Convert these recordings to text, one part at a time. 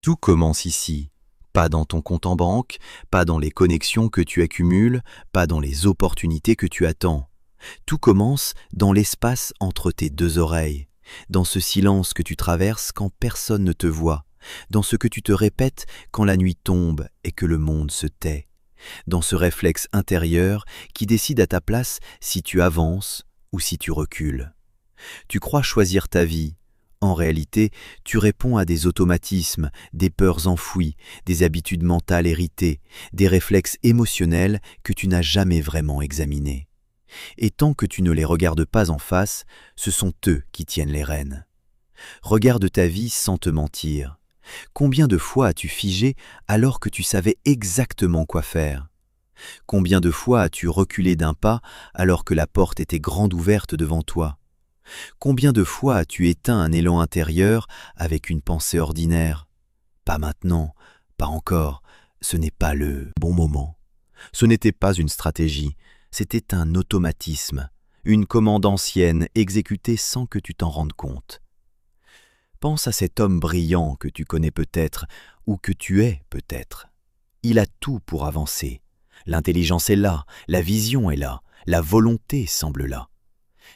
Tout commence ici. Pas dans ton compte en banque, pas dans les connexions que tu accumules, pas dans les opportunités que tu attends. Tout commence dans l'espace entre tes deux oreilles, dans ce silence que tu traverses quand personne ne te voit, dans ce que tu te répètes quand la nuit tombe et que le monde se tait, dans ce réflexe intérieur qui décide à ta place si tu avances ou si tu recules. Tu crois choisir ta vie. En réalité, tu réponds à des automatismes, des peurs enfouies, des habitudes mentales héritées, des réflexes émotionnels que tu n'as jamais vraiment examinés. Et tant que tu ne les regardes pas en face, ce sont eux qui tiennent les rênes. Regarde ta vie sans te mentir. Combien de fois as-tu figé alors que tu savais exactement quoi faire ? Combien de fois as-tu reculé d'un pas alors que la porte était grande ouverte devant toi ? Combien de fois as-tu éteint un élan intérieur avec une pensée ordinaire ? Pas maintenant, pas encore, ce n'est pas le bon moment. Ce n'était pas une stratégie, c'était un automatisme, une commande ancienne exécutée sans que tu t'en rendes compte. Pense à cet homme brillant que tu connais peut-être ou que tu es peut-être. Il a tout pour avancer. L'intelligence est là, la vision est là, la volonté semble là.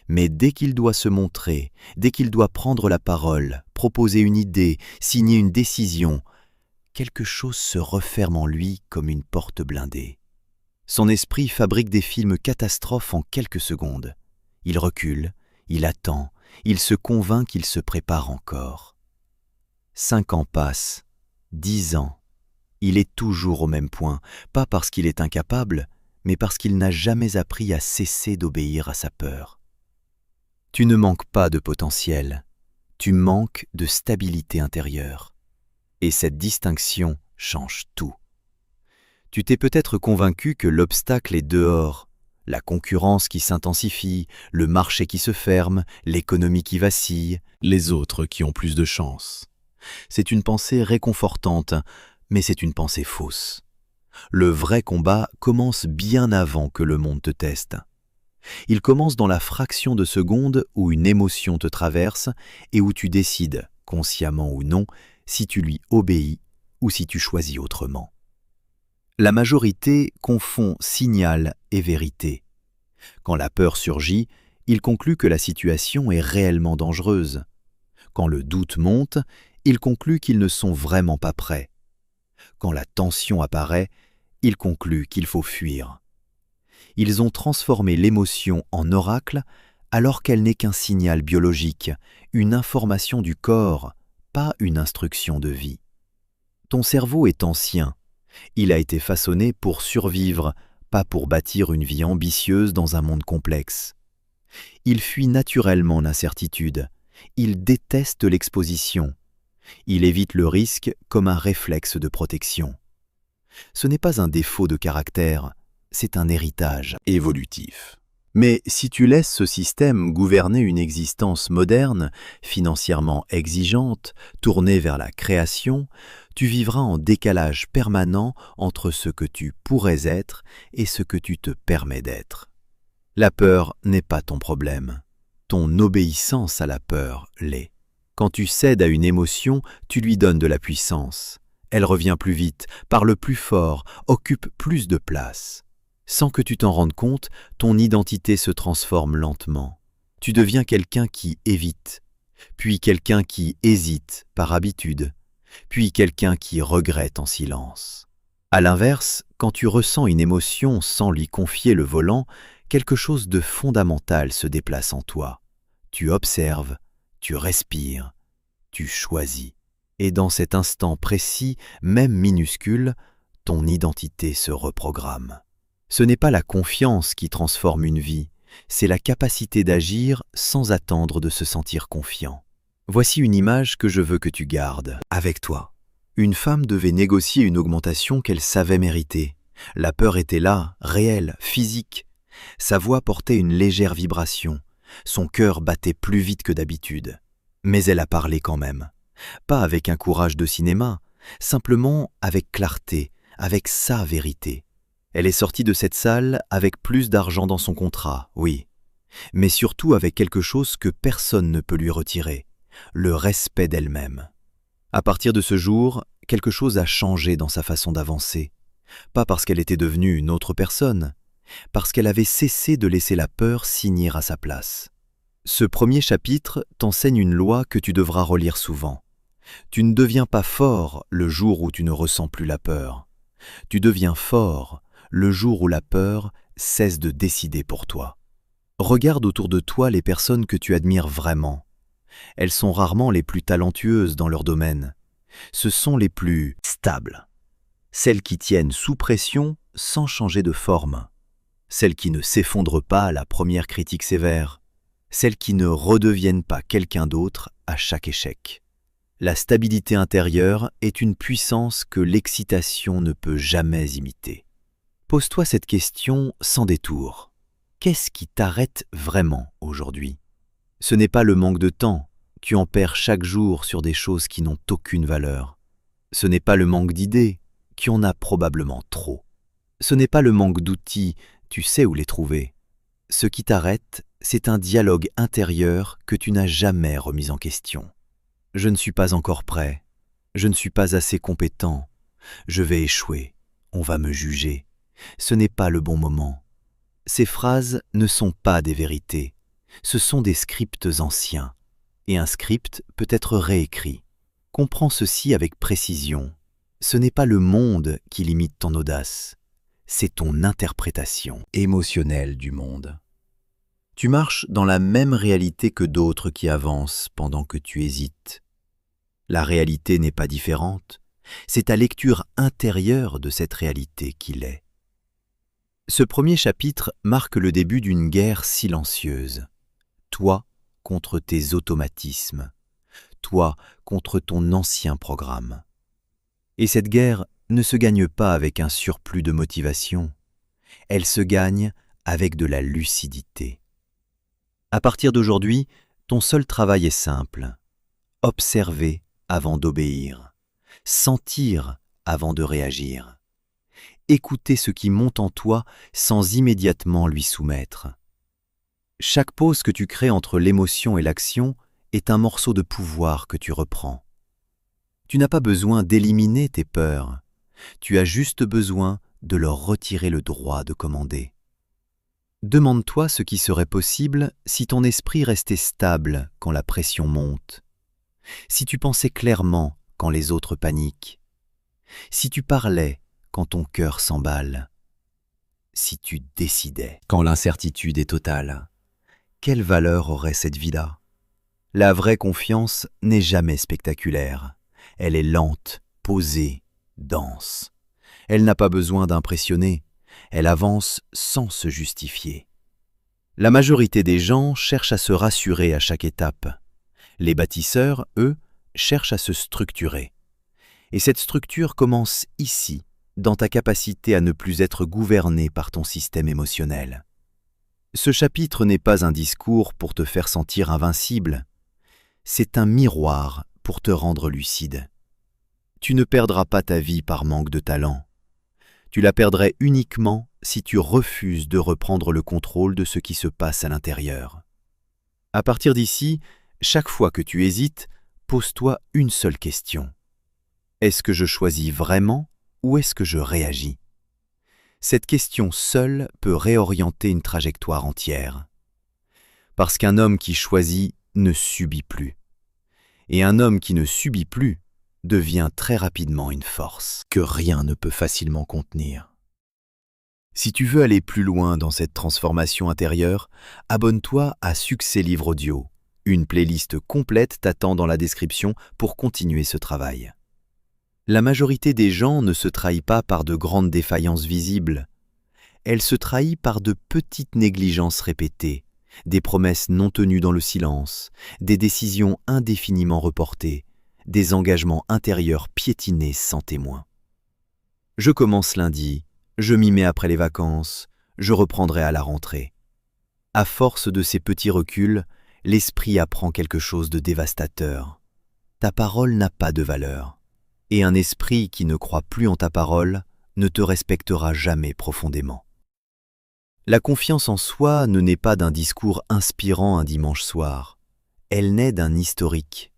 Mais dès qu'il doit se montrer, dès qu'il doit prendre la parole, proposer une idée, signer une décision, quelque chose se referme en lui comme une porte blindée. Son esprit fabrique des films catastrophes en quelques secondes. Il recule, il attend, il se convainc qu'il se prépare encore. 5 ans passent, 10 ans. Il est toujours au même point, pas parce qu'il est incapable, mais parce qu'il n'a jamais appris à cesser d'obéir à sa peur. Tu ne manques pas de potentiel, tu manques de stabilité intérieure. Et cette distinction change tout. Tu t'es peut-être convaincu que l'obstacle est dehors, la concurrence qui s'intensifie, le marché qui se ferme, l'économie qui vacille, les autres qui ont plus de chance. C'est une pensée réconfortante, mais c'est une pensée fausse. Le vrai combat commence bien avant que le monde te teste. Il commence dans la fraction de seconde où une émotion te traverse et où tu décides, consciemment ou non, si tu lui obéis ou si tu choisis autrement. La majorité confond signal et vérité. Quand la peur surgit, il conclut que la situation est réellement dangereuse. Quand le doute monte, il conclut qu'ils ne sont vraiment pas prêts. Quand la tension apparaît, il conclut qu'il faut fuir. Ils ont transformé l'émotion en oracle alors qu'elle n'est qu'un signal biologique, une information du corps, pas une instruction de vie. Ton cerveau est ancien. Il a été façonné pour survivre, pas pour bâtir une vie ambitieuse dans un monde complexe. Il fuit naturellement l'incertitude. Il déteste l'exposition. Il évite le risque comme un réflexe de protection. Ce n'est pas un défaut de caractère, c'est un héritage évolutif. Mais si tu laisses ce système gouverner une existence moderne, financièrement exigeante, tournée vers la création, tu vivras en décalage permanent entre ce que tu pourrais être et ce que tu te permets d'être. La peur n'est pas ton problème. Ton obéissance à la peur l'est. Quand tu cèdes à une émotion, tu lui donnes de la puissance. Elle revient plus vite, parle plus fort, occupe plus de place. Sans que tu t'en rendes compte, ton identité se transforme lentement. Tu deviens quelqu'un qui évite, puis quelqu'un qui hésite par habitude, puis quelqu'un qui regrette en silence. À l'inverse, quand tu ressens une émotion sans lui confier le volant, quelque chose de fondamental se déplace en toi. Tu observes, tu respires, tu choisis. Et dans cet instant précis, même minuscule, ton identité se reprogramme. Ce n'est pas la confiance qui transforme une vie, c'est la capacité d'agir sans attendre de se sentir confiant. Voici une image que je veux que tu gardes avec toi. Une femme devait négocier une augmentation qu'elle savait mériter. La peur était là, réelle, physique. Sa voix portait une légère vibration. Son cœur battait plus vite que d'habitude. Mais elle a parlé quand même. Pas avec un courage de cinéma, simplement avec clarté, avec sa vérité. Elle est sortie de cette salle avec plus d'argent dans son contrat, oui, mais surtout avec quelque chose que personne ne peut lui retirer, le respect d'elle-même. À partir de ce jour, quelque chose a changé dans sa façon d'avancer. Pas parce qu'elle était devenue une autre personne, parce qu'elle avait cessé de laisser la peur signer à sa place. Ce premier chapitre t'enseigne une loi que tu devras relire souvent. Tu ne deviens pas fort le jour où tu ne ressens plus la peur. Tu deviens fort le jour où la peur cesse de décider pour toi. Regarde autour de toi les personnes que tu admires vraiment. Elles sont rarement les plus talentueuses dans leur domaine. Ce sont les plus stables. Celles qui tiennent sous pression sans changer de forme. Celles qui ne s'effondrent pas à la première critique sévère. Celles qui ne redeviennent pas quelqu'un d'autre à chaque échec. La stabilité intérieure est une puissance que l'excitation ne peut jamais imiter. Pose-toi cette question sans détour. Qu'est-ce qui t'arrête vraiment aujourd'hui? Ce n'est pas le manque de temps, tu en perds chaque jour sur des choses qui n'ont aucune valeur. Ce n'est pas le manque d'idées, tu en as probablement trop. Ce n'est pas le manque d'outils, tu sais où les trouver. Ce qui t'arrête, c'est un dialogue intérieur que tu n'as jamais remis en question. Je ne suis pas encore prêt, je ne suis pas assez compétent, je vais échouer, on va me juger, ce n'est pas le bon moment. Ces phrases ne sont pas des vérités, ce sont des scripts anciens, et un script peut être réécrit. Comprends ceci avec précision, ce n'est pas le monde qui limite ton audace, c'est ton interprétation émotionnelle du monde. Tu marches dans la même réalité que d'autres qui avancent pendant que tu hésites. La réalité n'est pas différente, c'est ta lecture intérieure de cette réalité qui l'est. Ce premier chapitre marque le début d'une guerre silencieuse. Toi contre tes automatismes, toi contre ton ancien programme. Et cette guerre ne se gagne pas avec un surplus de motivation, elle se gagne avec de la lucidité. À partir d'aujourd'hui, ton seul travail est simple. Observer avant d'obéir. Sentir avant de réagir. Écouter ce qui monte en toi sans immédiatement lui soumettre. Chaque pause que tu crées entre l'émotion et l'action est un morceau de pouvoir que tu reprends. Tu n'as pas besoin d'éliminer tes peurs. Tu as juste besoin de leur retirer le droit de commander. Demande-toi ce qui serait possible si ton esprit restait stable quand la pression monte, si tu pensais clairement quand les autres paniquent, si tu parlais quand ton cœur s'emballe, si tu décidais quand l'incertitude est totale. Quelle valeur aurait cette vie-là? La vraie confiance n'est jamais spectaculaire. Elle est lente, posée, dense. Elle n'a pas besoin d'impressionner. Elle avance sans se justifier. La majorité des gens cherchent à se rassurer à chaque étape. Les bâtisseurs, eux, cherchent à se structurer. Et cette structure commence ici, dans ta capacité à ne plus être gouverné par ton système émotionnel. Ce chapitre n'est pas un discours pour te faire sentir invincible. C'est un miroir pour te rendre lucide. Tu ne perdras pas ta vie par manque de talent. Tu la perdrais uniquement si tu refuses de reprendre le contrôle de ce qui se passe à l'intérieur. À partir d'ici, chaque fois que tu hésites, pose-toi une seule question. Est-ce que je choisis vraiment ou est-ce que je réagis? Cette question seule peut réorienter une trajectoire entière. Parce qu'un homme qui choisit ne subit plus. Et un homme qui ne subit plus devient très rapidement une force que rien ne peut facilement contenir. Si tu veux aller plus loin dans cette transformation intérieure, abonne-toi à Succès Livre Audio. Une playlist complète t'attend dans la description pour continuer ce travail. La majorité des gens ne se trahit pas par de grandes défaillances visibles. Elle se trahit par de petites négligences répétées, des promesses non tenues dans le silence, des décisions indéfiniment reportées, des engagements intérieurs piétinés sans témoin. Je commence lundi, je m'y mets après les vacances, je reprendrai à la rentrée. À force de ces petits reculs, l'esprit apprend quelque chose de dévastateur. Ta parole n'a pas de valeur, et un esprit qui ne croit plus en ta parole ne te respectera jamais profondément. La confiance en soi ne naît pas d'un discours inspirant un dimanche soir, elle naît d'un historique.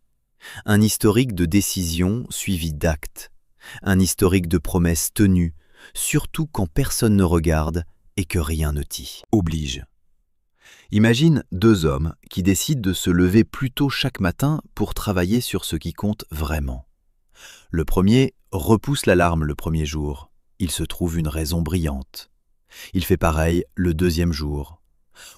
Un historique de décisions suivies d'actes, un historique de promesses tenues, surtout quand personne ne regarde et que rien ne t'y oblige. Imagine deux hommes qui décident de se lever plus tôt chaque matin pour travailler sur ce qui compte vraiment. Le premier repousse l'alarme le premier jour. Il se trouve une raison brillante. Il fait pareil le deuxième jour.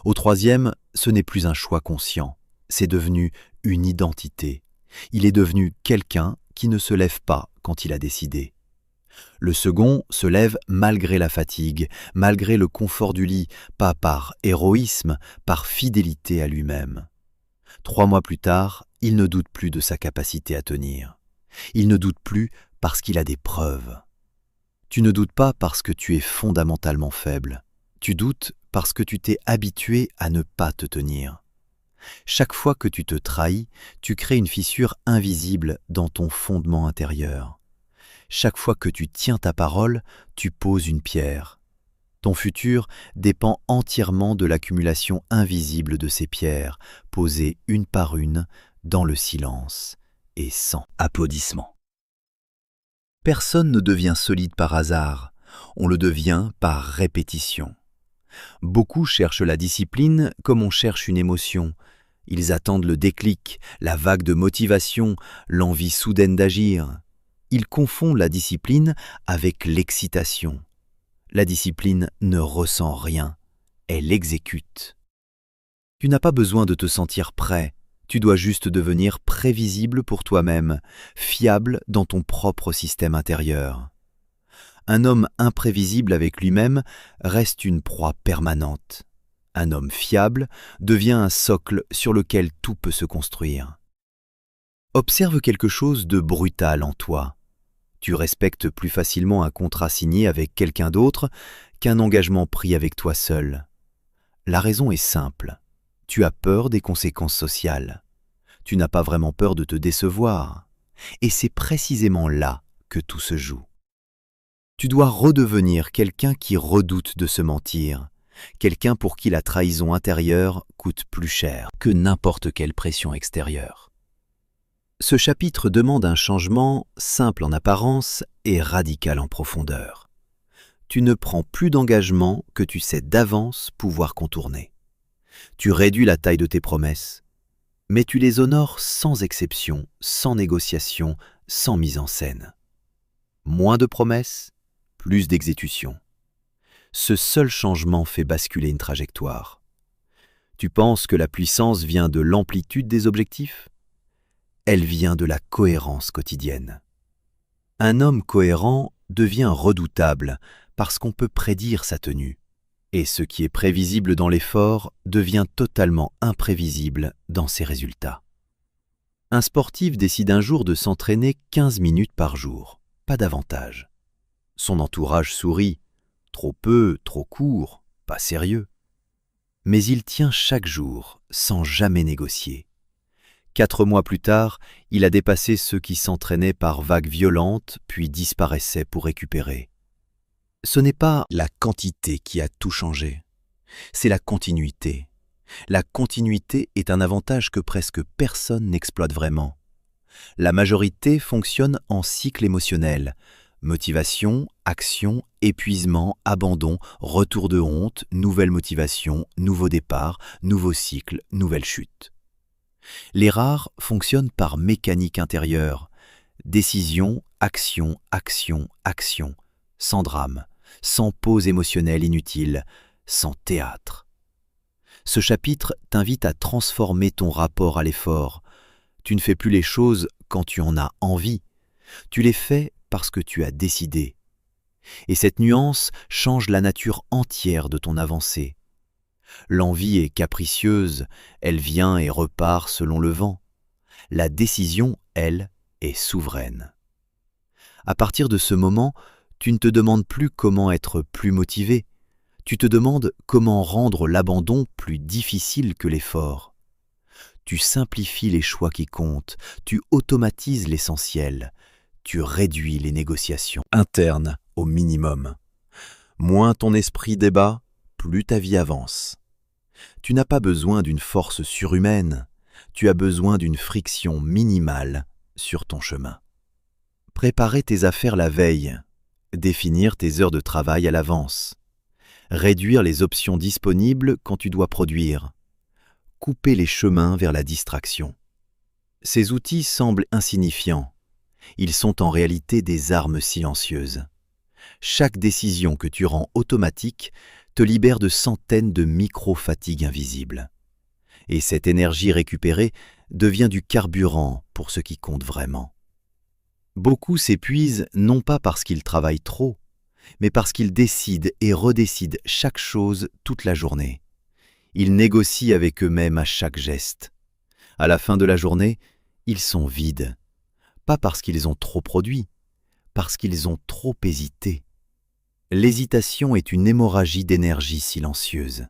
Au troisième, ce n'est plus un choix conscient. C'est devenu une identité. Il est devenu quelqu'un qui ne se lève pas quand il a décidé. Le second se lève malgré la fatigue, malgré le confort du lit, pas par héroïsme, par fidélité à lui-même. 3 mois plus tard, il ne doute plus de sa capacité à tenir. Il ne doute plus parce qu'il a des preuves. Tu ne doutes pas parce que tu es fondamentalement faible. Tu doutes parce que tu t'es habitué à ne pas te tenir. Chaque fois que tu te trahis, tu crées une fissure invisible dans ton fondement intérieur. Chaque fois que tu tiens ta parole, tu poses une pierre. Ton futur dépend entièrement de l'accumulation invisible de ces pierres, posées une par une, dans le silence et sans applaudissements. Personne ne devient solide par hasard, on le devient par répétition. Beaucoup cherchent la discipline comme on cherche une émotion. Ils attendent le déclic, la vague de motivation, l'envie soudaine d'agir. Ils confondent la discipline avec l'excitation. La discipline ne ressent rien, elle exécute. Tu n'as pas besoin de te sentir prêt, tu dois juste devenir prévisible pour toi-même, fiable dans ton propre système intérieur. Un homme imprévisible avec lui-même reste une proie permanente. Un homme fiable devient un socle sur lequel tout peut se construire. Observe quelque chose de brutal en toi. Tu respectes plus facilement un contrat signé avec quelqu'un d'autre qu'un engagement pris avec toi seul. La raison est simple. Tu as peur des conséquences sociales. Tu n'as pas vraiment peur de te décevoir. Et c'est précisément là que tout se joue. Tu dois redevenir quelqu'un qui redoute de se mentir, quelqu'un pour qui la trahison intérieure coûte plus cher que n'importe quelle pression extérieure. Ce chapitre demande un changement simple en apparence et radical en profondeur. Tu ne prends plus d'engagement que tu sais d'avance pouvoir contourner. Tu réduis la taille de tes promesses, mais tu les honores sans exception, sans négociation, sans mise en scène. Moins de promesses, plus d'exécution. Ce seul changement fait basculer une trajectoire. Tu penses que la puissance vient de l'amplitude des objectifs ? Elle vient de la cohérence quotidienne. Un homme cohérent devient redoutable parce qu'on peut prédire sa tenue. Et ce qui est prévisible dans l'effort devient totalement imprévisible dans ses résultats. Un sportif décide un jour de s'entraîner 15 minutes par jour, pas davantage. Son entourage sourit, trop peu, trop court, pas sérieux. Mais il tient chaque jour, sans jamais négocier. 4 mois plus tard, il a dépassé ceux qui s'entraînaient par vagues violentes, puis disparaissaient pour récupérer. Ce n'est pas la quantité qui a tout changé, c'est la continuité. La continuité est un avantage que presque personne n'exploite vraiment. La majorité fonctionne en cycle émotionnel. Motivation, action, épuisement, abandon, retour de honte, nouvelle motivation, nouveau départ, nouveau cycle, nouvelle chute. Les rares fonctionnent par mécanique intérieure. Décision, action, action, action, sans drame, sans pause émotionnelle inutile, sans théâtre. Ce chapitre t'invite à transformer ton rapport à l'effort. Tu ne fais plus les choses quand tu en as envie. Tu les fais parce que tu as décidé. Et cette nuance change la nature entière de ton avancée. L'envie est capricieuse, elle vient et repart selon le vent. La décision, elle, est souveraine. À partir de ce moment, tu ne te demandes plus comment être plus motivé. Tu te demandes comment rendre l'abandon plus difficile que l'effort. Tu simplifies les choix qui comptent, tu automatises l'essentiel, tu réduis les négociations internes au minimum. Moins ton esprit débat, plus ta vie avance. Tu n'as pas besoin d'une force surhumaine, tu as besoin d'une friction minimale sur ton chemin. Préparer tes affaires la veille. Définir tes heures de travail à l'avance. Réduire les options disponibles quand tu dois produire. Couper les chemins vers la distraction. Ces outils semblent insignifiants. Ils sont en réalité des armes silencieuses. Chaque décision que tu rends automatique te libère de centaines de micro-fatigues invisibles. Et cette énergie récupérée devient du carburant pour ce qui compte vraiment. Beaucoup s'épuisent non pas parce qu'ils travaillent trop, mais parce qu'ils décident et redécident chaque chose toute la journée. Ils négocient avec eux-mêmes à chaque geste. À la fin de la journée, ils sont vides. Pas parce qu'ils ont trop produit, parce qu'ils ont trop hésité. L'hésitation est une hémorragie d'énergie silencieuse.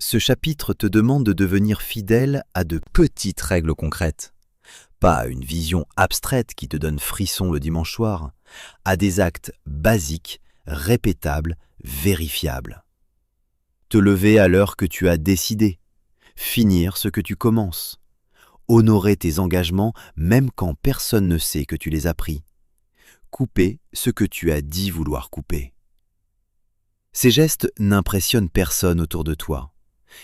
Ce chapitre te demande de devenir fidèle à de petites règles concrètes. Pas à une vision abstraite qui te donne frisson le dimanche soir, à des actes basiques, répétables, vérifiables. Te lever à l'heure que tu as décidé, finir ce que tu commences, honorer tes engagements même quand personne ne sait que tu les as pris, couper ce que tu as dit vouloir couper. Ces gestes n'impressionnent personne autour de toi.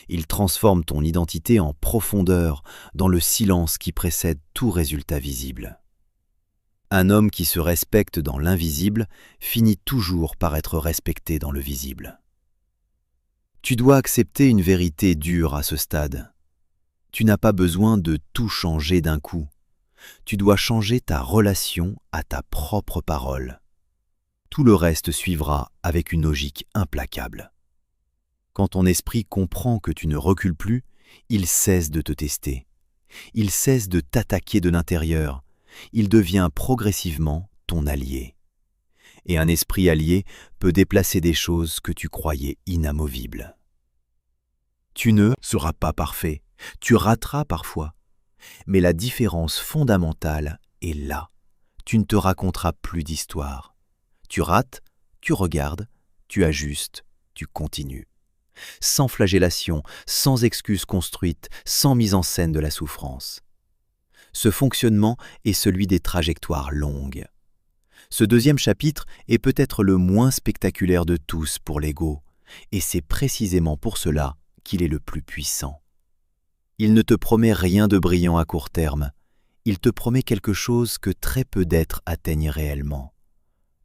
Ils transforment ton identité en profondeur dans le silence qui précède tout résultat visible. Un homme qui se respecte dans l'invisible finit toujours par être respecté dans le visible. Tu dois accepter une vérité dure à ce stade. Tu n'as pas besoin de tout changer d'un coup. Tu dois changer ta relation à ta propre parole. Tout le reste suivra avec une logique implacable. Quand ton esprit comprend que tu ne recules plus, il cesse de te tester. Il cesse de t'attaquer de l'intérieur. Il devient progressivement ton allié. Et un esprit allié peut déplacer des choses que tu croyais inamovibles. Tu ne seras pas parfait, tu rateras parfois. Mais la différence fondamentale est là. Tu ne te raconteras plus d'histoire. Tu rates, tu regardes, tu ajustes, tu continues. Sans flagellation, sans excuses construites, sans mise en scène de la souffrance. Ce fonctionnement est celui des trajectoires longues. Ce deuxième chapitre est peut-être le moins spectaculaire de tous pour l'ego, et c'est précisément pour cela qu'il est le plus puissant. Il ne te promet rien de brillant à court terme, il te promet quelque chose que très peu d'êtres atteignent réellement.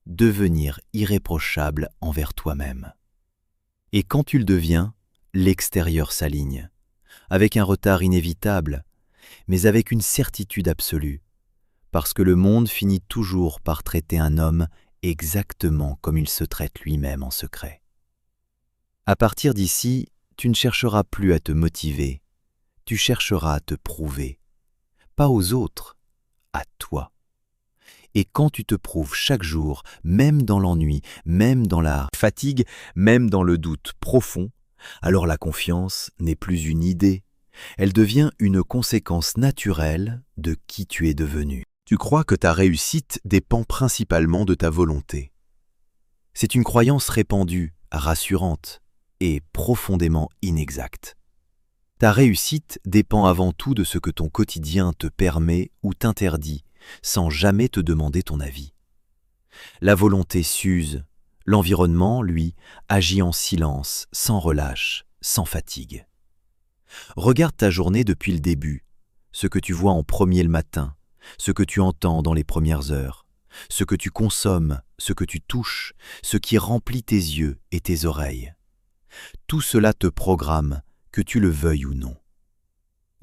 Devenir irréprochable envers toi-même. Et quand tu le deviens, l'extérieur s'aligne, avec un retard inévitable, mais avec une certitude absolue, parce que le monde finit toujours par traiter un homme exactement comme il se traite lui-même en secret. À partir d'ici, tu ne chercheras plus à te motiver, tu chercheras à te prouver, pas aux autres, à toi. Et quand tu te prouves chaque jour, même dans l'ennui, même dans la fatigue, même dans le doute profond, alors la confiance n'est plus une idée, elle devient une conséquence naturelle de qui tu es devenu. Tu crois que ta réussite dépend principalement de ta volonté. C'est une croyance répandue, rassurante et profondément inexacte. Ta réussite dépend avant tout de ce que ton quotidien te permet ou t'interdit, sans jamais te demander ton avis. La volonté s'use, l'environnement, lui, agit en silence, sans relâche, sans fatigue. Regarde ta journée depuis le début, ce que tu vois en premier le matin, ce que tu entends dans les premières heures, ce que tu consommes, ce que tu touches, ce qui remplit tes yeux et tes oreilles. Tout cela te programme, que tu le veuilles ou non.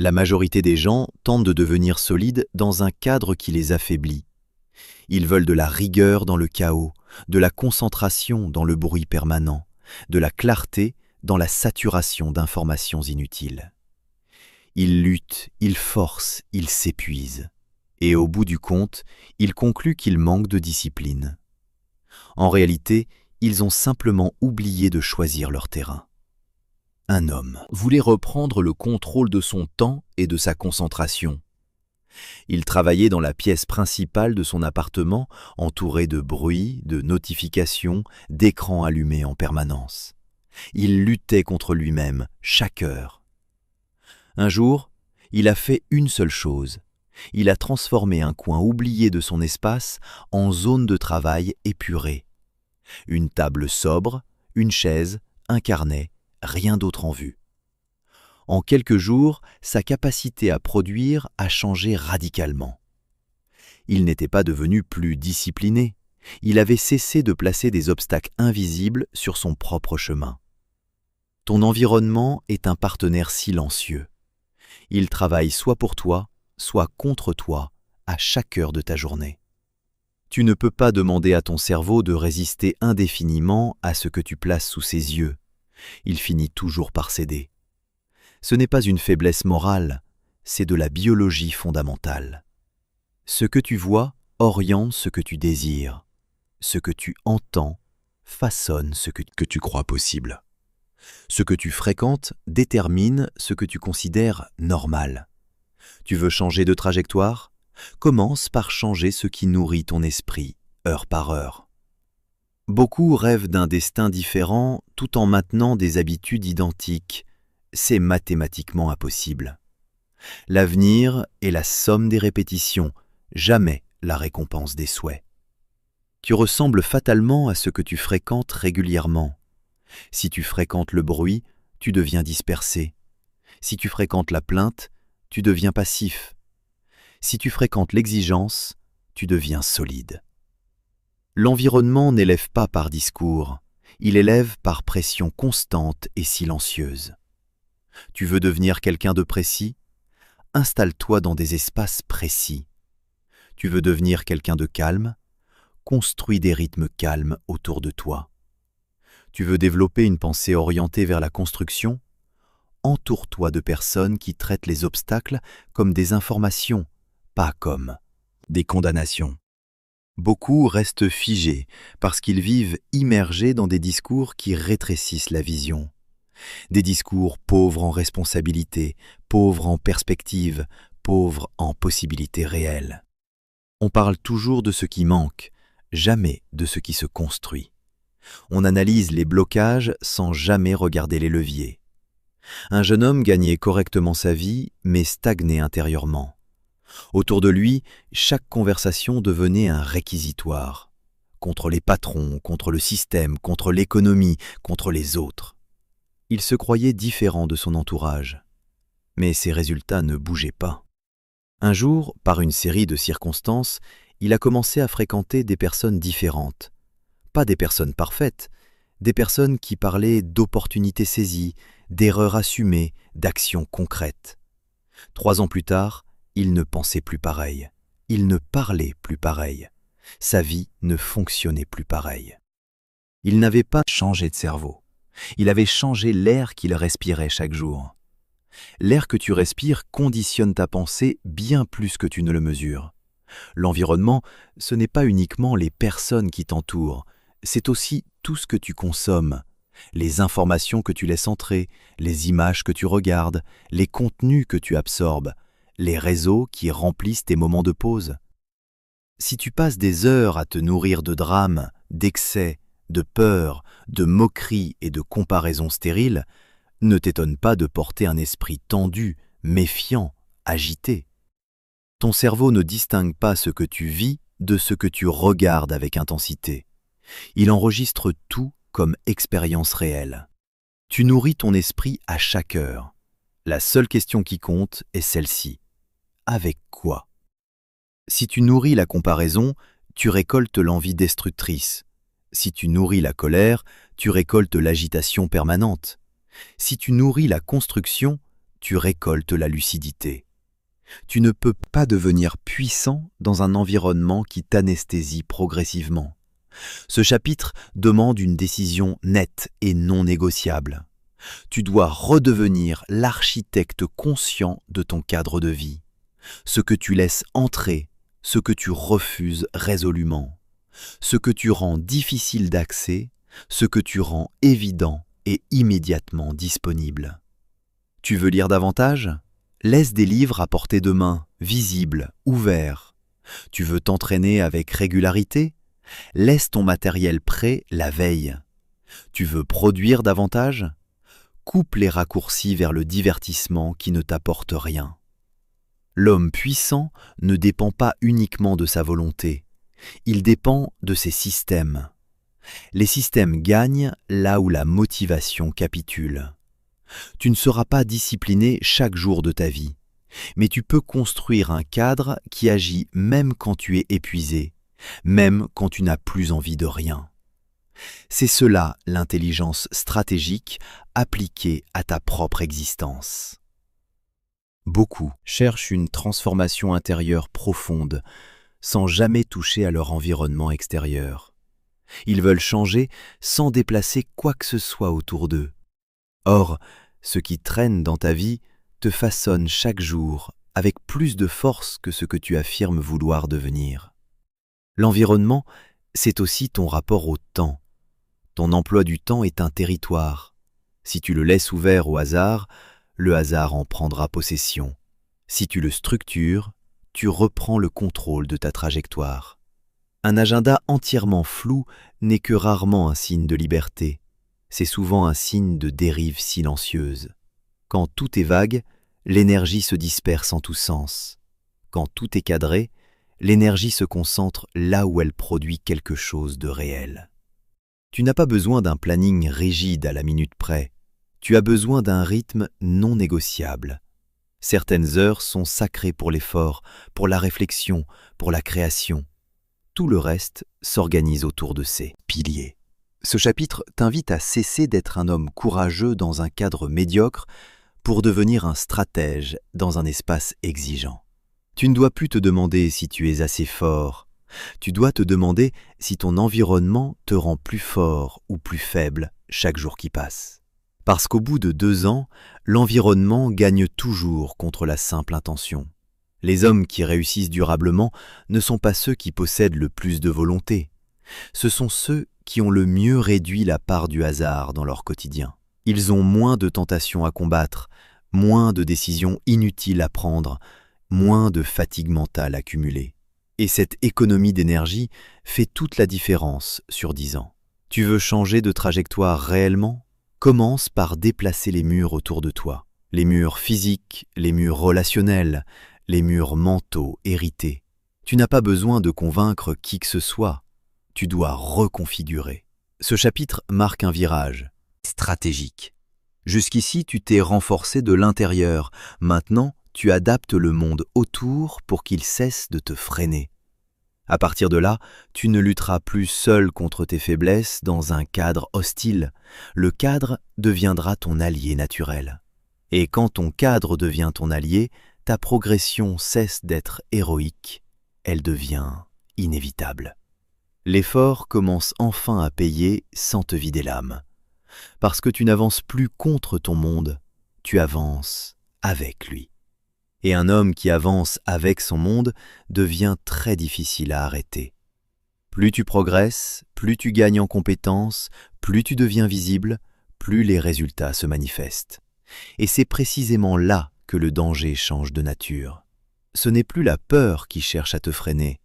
La majorité des gens tentent de devenir solides dans un cadre qui les affaiblit. Ils veulent de la rigueur dans le chaos, de la concentration dans le bruit permanent, de la clarté dans la saturation d'informations inutiles. Ils luttent, ils forcent, ils s'épuisent. Et au bout du compte, ils concluent qu'ils manquent de discipline. En réalité, ils ont simplement oublié de choisir leur terrain. Un homme voulait reprendre le contrôle de son temps et de sa concentration. Il travaillait dans la pièce principale de son appartement, entouré de bruit, de notifications, d'écrans allumés en permanence. Il luttait contre lui-même, chaque heure. Un jour, il a fait une seule chose. Il a transformé un coin oublié de son espace en zone de travail épurée. Une table sobre, une chaise, un carnet, rien d'autre en vue. En quelques jours, sa capacité à produire a changé radicalement. Il n'était pas devenu plus discipliné, il avait cessé de placer des obstacles invisibles sur son propre chemin. Ton environnement est un partenaire silencieux. Il travaille soit pour toi, soit contre toi, à chaque heure de ta journée. Tu ne peux pas demander à ton cerveau de résister indéfiniment à ce que tu places sous ses yeux. Il finit toujours par céder. Ce n'est pas une faiblesse morale, c'est de la biologie fondamentale. Ce que tu vois oriente ce que tu désires. Ce que tu entends façonne ce que tu crois possible. Ce que tu fréquentes détermine ce que tu considères normal. Tu veux changer de trajectoire ? Commence par changer ce qui nourrit ton esprit, heure par heure. Beaucoup rêvent d'un destin différent tout en maintenant des habitudes identiques. C'est mathématiquement impossible. L'avenir est la somme des répétitions, jamais la récompense des souhaits. Tu ressembles fatalement à ce que tu fréquentes régulièrement. Si tu fréquentes le bruit, tu deviens dispersé. Si tu fréquentes la plainte, tu deviens passif. Si tu fréquentes l'exigence, tu deviens solide. L'environnement n'élève pas par discours, il élève par pression constante et silencieuse. Tu veux devenir quelqu'un de précis ? Installe-toi dans des espaces précis. Tu veux devenir quelqu'un de calme ? Construis des rythmes calmes autour de toi. Tu veux développer une pensée orientée vers la construction ? Entoure-toi de personnes qui traitent les obstacles comme des informations, pas comme des condamnations. Beaucoup restent figés parce qu'ils vivent immergés dans des discours qui rétrécissent la vision. Des discours pauvres en responsabilité, pauvres en perspective, pauvres en possibilités réelles. On parle toujours de ce qui manque, jamais de ce qui se construit. On analyse les blocages sans jamais regarder les leviers. Un jeune homme gagnait correctement sa vie, mais stagnait intérieurement. Autour de lui, chaque conversation devenait un réquisitoire. Contre les patrons, contre le système, contre l'économie, contre les autres. Il se croyait différent de son entourage. Mais ses résultats ne bougeaient pas. Un jour, par une série de circonstances, il a commencé à fréquenter des personnes différentes. Pas des personnes parfaites, des personnes qui parlaient d'opportunités saisies, d'erreurs assumées, d'actions concrètes. 3 ans plus tard, il ne pensait plus pareil, il ne parlait plus pareil, sa vie ne fonctionnait plus pareil. Il n'avait pas changé de cerveau, il avait changé l'air qu'il respirait chaque jour. L'air que tu respires conditionne ta pensée bien plus que tu ne le mesures. L'environnement, ce n'est pas uniquement les personnes qui t'entourent, c'est aussi tout ce que tu consommes, les informations que tu laisses entrer, les images que tu regardes, les contenus que tu absorbes, les réseaux qui remplissent tes moments de pause. Si tu passes des heures à te nourrir de drames, d'excès, de peurs, de moqueries et de comparaisons stériles, ne t'étonne pas de porter un esprit tendu, méfiant, agité. Ton cerveau ne distingue pas ce que tu vis de ce que tu regardes avec intensité. Il enregistre tout comme expérience réelle. Tu nourris ton esprit à chaque heure. La seule question qui compte est celle-ci. Avec quoi ? Si tu nourris la comparaison, tu récoltes l'envie destructrice. Si tu nourris la colère, tu récoltes l'agitation permanente. Si tu nourris la construction, tu récoltes la lucidité. Tu ne peux pas devenir puissant dans un environnement qui t'anesthésie progressivement. Ce chapitre demande une décision nette et non négociable. Tu dois redevenir l'architecte conscient de ton cadre de vie. Ce que tu laisses entrer, ce que tu refuses résolument, ce que tu rends difficile d'accès, ce que tu rends évident et immédiatement disponible. Tu veux lire davantage ? Laisse des livres à portée de main, visibles, ouverts. Tu veux t'entraîner avec régularité ? Laisse ton matériel prêt la veille. Tu veux produire davantage ? Coupe les raccourcis vers le divertissement qui ne t'apporte rien. L'homme puissant ne dépend pas uniquement de sa volonté, il dépend de ses systèmes. Les systèmes gagnent là où la motivation capitule. Tu ne seras pas discipliné chaque jour de ta vie, mais tu peux construire un cadre qui agit même quand tu es épuisé, même quand tu n'as plus envie de rien. C'est cela l'intelligence stratégique appliquée à ta propre existence. Beaucoup cherchent une transformation intérieure profonde, sans jamais toucher à leur environnement extérieur. Ils veulent changer sans déplacer quoi que ce soit autour d'eux. Or, ce qui traîne dans ta vie te façonne chaque jour avec plus de force que ce que tu affirmes vouloir devenir. L'environnement, c'est aussi ton rapport au temps. Ton emploi du temps est un territoire. Si tu le laisses ouvert au hasard, le hasard en prendra possession. Si tu le structures, tu reprends le contrôle de ta trajectoire. Un agenda entièrement flou n'est que rarement un signe de liberté. C'est souvent un signe de dérive silencieuse. Quand tout est vague, l'énergie se disperse en tous sens. Quand tout est cadré, l'énergie se concentre là où elle produit quelque chose de réel. Tu n'as pas besoin d'un planning rigide à la minute près. Tu as besoin d'un rythme non négociable. Certaines heures sont sacrées pour l'effort, pour la réflexion, pour la création. Tout le reste s'organise autour de ces piliers. Ce chapitre t'invite à cesser d'être un homme courageux dans un cadre médiocre pour devenir un stratège dans un espace exigeant. Tu ne dois plus te demander si tu es assez fort. Tu dois te demander si ton environnement te rend plus fort ou plus faible chaque jour qui passe. Parce qu'au bout de 2 ans, l'environnement gagne toujours contre la simple intention. Les hommes qui réussissent durablement ne sont pas ceux qui possèdent le plus de volonté. Ce sont ceux qui ont le mieux réduit la part du hasard dans leur quotidien. Ils ont moins de tentations à combattre, moins de décisions inutiles à prendre, moins de fatigue mentale accumulée. Et cette économie d'énergie fait toute la différence sur 10 ans. Tu veux changer de trajectoire réellement ? Commence par déplacer les murs autour de toi. Les murs physiques, les murs relationnels, les murs mentaux hérités. Tu n'as pas besoin de convaincre qui que ce soit. Tu dois reconfigurer. Ce chapitre marque un virage stratégique. Jusqu'ici, tu t'es renforcé de l'intérieur. Maintenant, tu adaptes le monde autour pour qu'il cesse de te freiner. À partir de là, tu ne lutteras plus seul contre tes faiblesses dans un cadre hostile. Le cadre deviendra ton allié naturel. Et quand ton cadre devient ton allié, ta progression cesse d'être héroïque, elle devient inévitable. L'effort commence enfin à payer sans te vider l'âme. Parce que tu n'avances plus contre ton monde, tu avances avec lui. Et un homme qui avance avec son monde devient très difficile à arrêter. Plus tu progresses, plus tu gagnes en compétences, plus tu deviens visible, plus les résultats se manifestent. Et c'est précisément là que le danger change de nature. Ce n'est plus la peur qui cherche à te freiner,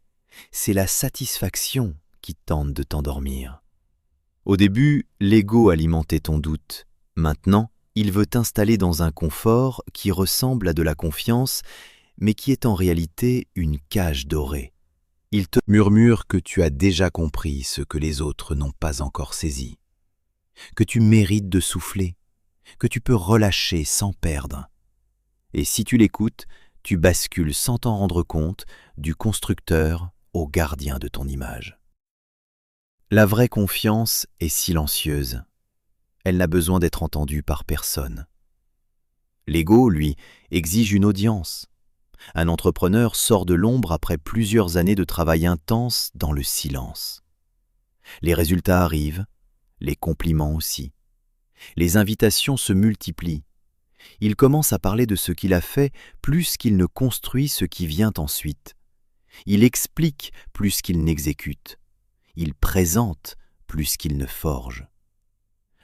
c'est la satisfaction qui tente de t'endormir. Au début, l'ego alimentait ton doute. Maintenant, il veut t'installer dans un confort qui ressemble à de la confiance, mais qui est en réalité une cage dorée. Il te murmure que tu as déjà compris ce que les autres n'ont pas encore saisi, que tu mérites de souffler, que tu peux relâcher sans perdre. Et si tu l'écoutes, tu bascules sans t'en rendre compte du constructeur au gardien de ton image. La vraie confiance est silencieuse. Elle n'a besoin d'être entendue par personne. L'ego, lui, exige une audience. Un entrepreneur sort de l'ombre après plusieurs années de travail intense dans le silence. Les résultats arrivent, les compliments aussi. Les invitations se multiplient. Il commence à parler de ce qu'il a fait plus qu'il ne construit ce qui vient ensuite. Il explique plus qu'il n'exécute. Il présente plus qu'il ne forge.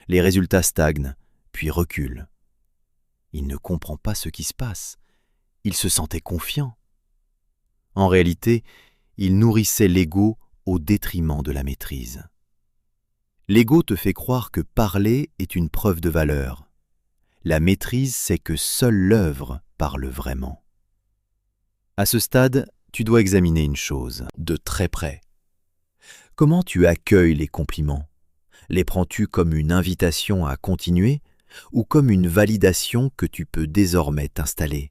Les résultats stagnent, puis reculent. Il ne comprend pas ce qui se passe. Il se sentait confiant. En réalité, il nourrissait l'ego au détriment de la maîtrise. L'ego te fait croire que parler est une preuve de valeur. La maîtrise, c'est que seule l'œuvre parle vraiment. À ce stade, tu dois examiner une chose de très près. Comment tu accueilles les compliments? Les prends-tu comme une invitation à continuer ou comme une validation que tu peux désormais t'installer?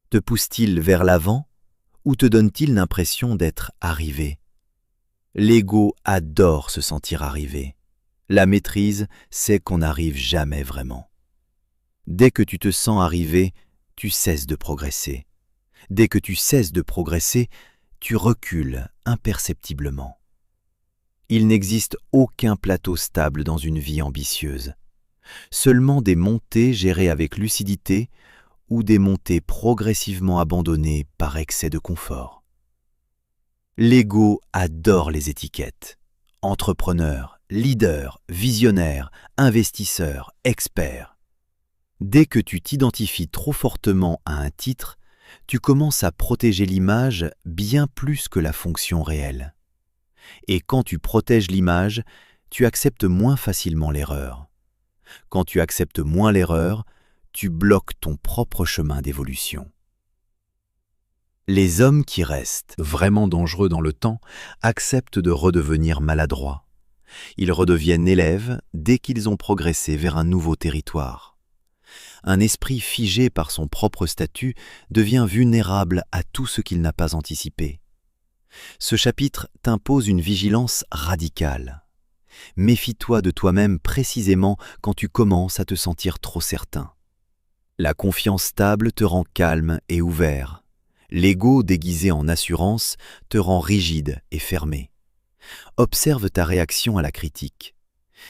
Te pousse-t-il vers l'avant ou te donne-t-il l'impression d'être arrivé? L'ego adore se sentir arrivé. La maîtrise, c'est qu'on n'arrive jamais vraiment. Dès que tu te sens arrivé, tu cesses de progresser. Dès que tu cesses de progresser, tu recules imperceptiblement. Il n'existe aucun plateau stable dans une vie ambitieuse. Seulement des montées gérées avec lucidité ou des montées progressivement abandonnées par excès de confort. L'ego adore les étiquettes. Entrepreneur, leader, visionnaire, investisseur, expert. Dès que tu t'identifies trop fortement à un titre, tu commences à protéger l'image bien plus que la fonction réelle. Et quand tu protèges l'image, tu acceptes moins facilement l'erreur. Quand tu acceptes moins l'erreur, tu bloques ton propre chemin d'évolution. Les hommes qui restent vraiment dangereux dans le temps acceptent de redevenir maladroits. Ils redeviennent élèves dès qu'ils ont progressé vers un nouveau territoire. Un esprit figé par son propre statut devient vulnérable à tout ce qu'il n'a pas anticipé. Ce chapitre t'impose une vigilance radicale. Méfie-toi de toi-même précisément quand tu commences à te sentir trop certain. La confiance stable te rend calme et ouvert. L'ego déguisé en assurance te rend rigide et fermé. Observe ta réaction à la critique.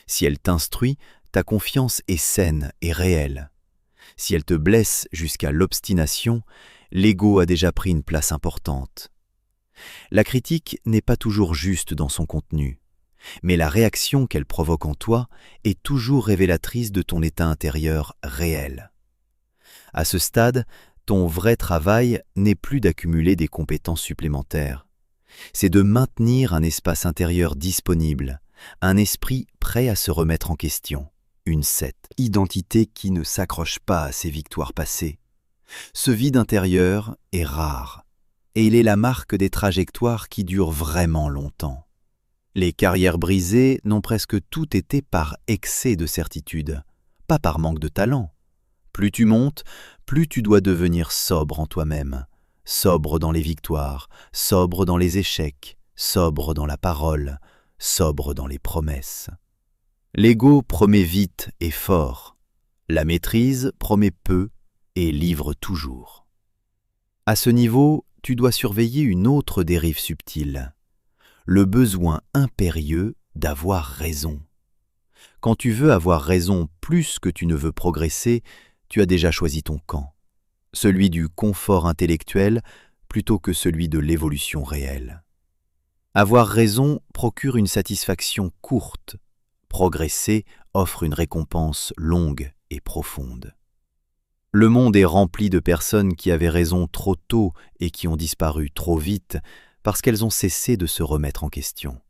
Si elle t'instruit, ta confiance est saine et réelle. Si elle te blesse jusqu'à l'obstination, l'ego a déjà pris une place importante. La critique n'est pas toujours juste dans son contenu, mais la réaction qu'elle provoque en toi est toujours révélatrice de ton état intérieur réel. À ce stade, ton vrai travail n'est plus d'accumuler des compétences supplémentaires. C'est de maintenir un espace intérieur disponible, un esprit prêt à se remettre en question, une identité qui ne s'accroche pas à ses victoires passées. Ce vide intérieur est rare, et il est la marque des trajectoires qui durent vraiment longtemps. Les carrières brisées n'ont presque toutes été par excès de certitude, pas par manque de talent. Plus tu montes, plus tu dois devenir sobre en toi-même, sobre dans les victoires, sobre dans les échecs, sobre dans la parole, sobre dans les promesses. L'ego promet vite et fort, la maîtrise promet peu et livre toujours. À ce niveau, tu dois surveiller une autre dérive subtile, le besoin impérieux d'avoir raison. Quand tu veux avoir raison plus que tu ne veux progresser, tu as déjà choisi ton camp, celui du confort intellectuel plutôt que celui de l'évolution réelle. Avoir raison procure une satisfaction courte, progresser offre une récompense longue et profonde. Le monde est rempli de personnes qui avaient raison trop tôt et qui ont disparu trop vite parce qu'elles ont cessé de se remettre en question.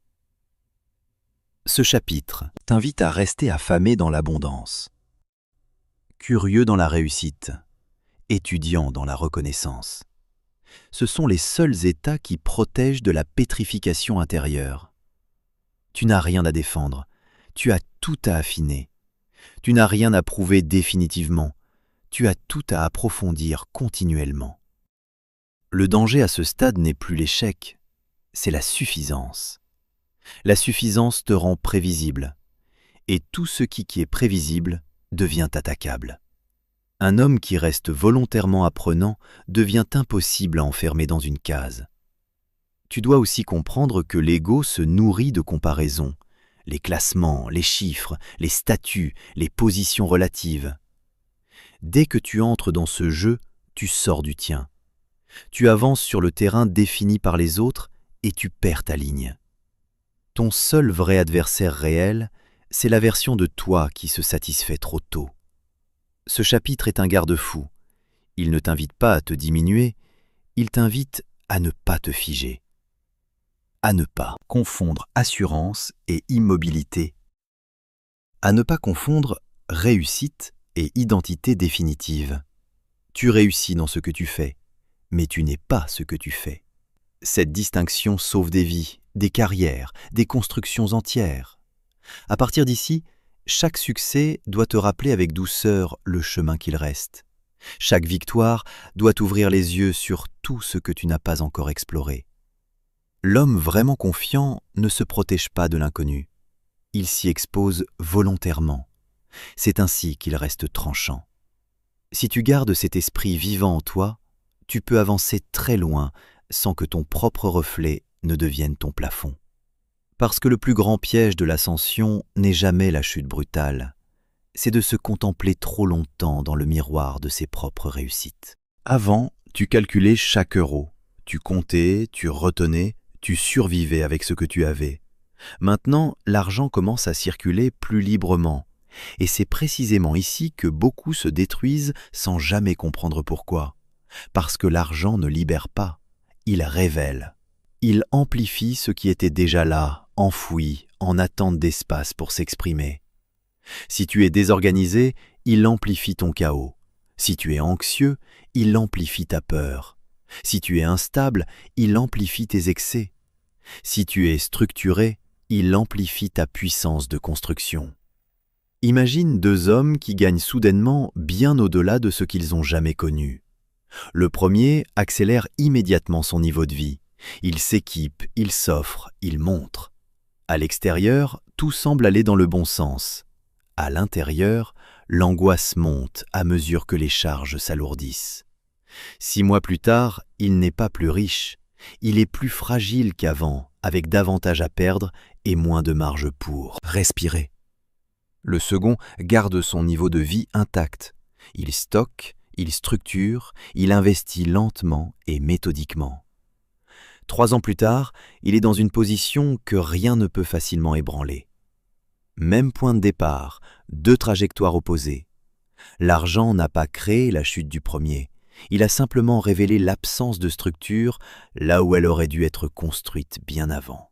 Ce chapitre t'invite à rester affamé dans l'abondance, curieux dans la réussite, étudiant dans la reconnaissance. Ce sont les seuls états qui protègent de la pétrification intérieure. Tu n'as rien à défendre, tu as tout à affiner. Tu n'as rien à prouver définitivement, tu as tout à approfondir continuellement. Le danger à ce stade n'est plus l'échec, c'est la suffisance. La suffisance te rend prévisible, et tout ce qui est prévisible devient attaquable. Un homme qui reste volontairement apprenant devient impossible à enfermer dans une case. Tu dois aussi comprendre que l'ego se nourrit de comparaisons, les classements, les chiffres, les statuts, les positions relatives. Dès que tu entres dans ce jeu, tu sors du tien. Tu avances sur le terrain défini par les autres et tu perds ta ligne. Ton seul vrai adversaire réel, c'est la version de toi qui se satisfait trop tôt. Ce chapitre est un garde-fou. Il ne t'invite pas à te diminuer, il t'invite à ne pas te figer. À ne pas confondre assurance et immobilité. À ne pas confondre réussite et identité définitive. Tu réussis dans ce que tu fais, mais tu n'es pas ce que tu fais. Cette distinction sauve des vies, des carrières, des constructions entières. À partir d'ici, chaque succès doit te rappeler avec douceur le chemin qu'il reste. Chaque victoire doit t'ouvrir les yeux sur tout ce que tu n'as pas encore exploré. L'homme vraiment confiant ne se protège pas de l'inconnu. Il s'y expose volontairement. C'est ainsi qu'il reste tranchant. Si tu gardes cet esprit vivant en toi, tu peux avancer très loin sans que ton propre reflet ne devienne ton plafond. Parce que le plus grand piège de l'ascension n'est jamais la chute brutale, c'est de se contempler trop longtemps dans le miroir de ses propres réussites. Avant, tu calculais chaque euro, tu comptais, tu retenais, tu survivais avec ce que tu avais. Maintenant, l'argent commence à circuler plus librement, et c'est précisément ici que beaucoup se détruisent sans jamais comprendre pourquoi. Parce que l'argent ne libère pas, il révèle. Il amplifie ce qui était déjà là, enfoui, en attente d'espace pour s'exprimer. Si tu es désorganisé, il amplifie ton chaos. Si tu es anxieux, il amplifie ta peur. Si tu es instable, il amplifie tes excès. Si tu es structuré, il amplifie ta puissance de construction. Imagine deux hommes qui gagnent soudainement bien au-delà de ce qu'ils ont jamais connu. Le premier accélère immédiatement son niveau de vie. Il s'équipe, il s'offre, il montre. À l'extérieur, tout semble aller dans le bon sens. À l'intérieur, l'angoisse monte à mesure que les charges s'alourdissent. 6 mois plus tard, il n'est pas plus riche. Il est plus fragile qu'avant, avec davantage à perdre et moins de marge pour respirer. Le second garde son niveau de vie intact. Il stocke, il structure, il investit lentement et méthodiquement. 3 ans plus tard, il est dans une position que rien ne peut facilement ébranler. Même point de départ, 2 trajectoires opposées. L'argent n'a pas créé la chute du premier, il a simplement révélé l'absence de structure là où elle aurait dû être construite bien avant.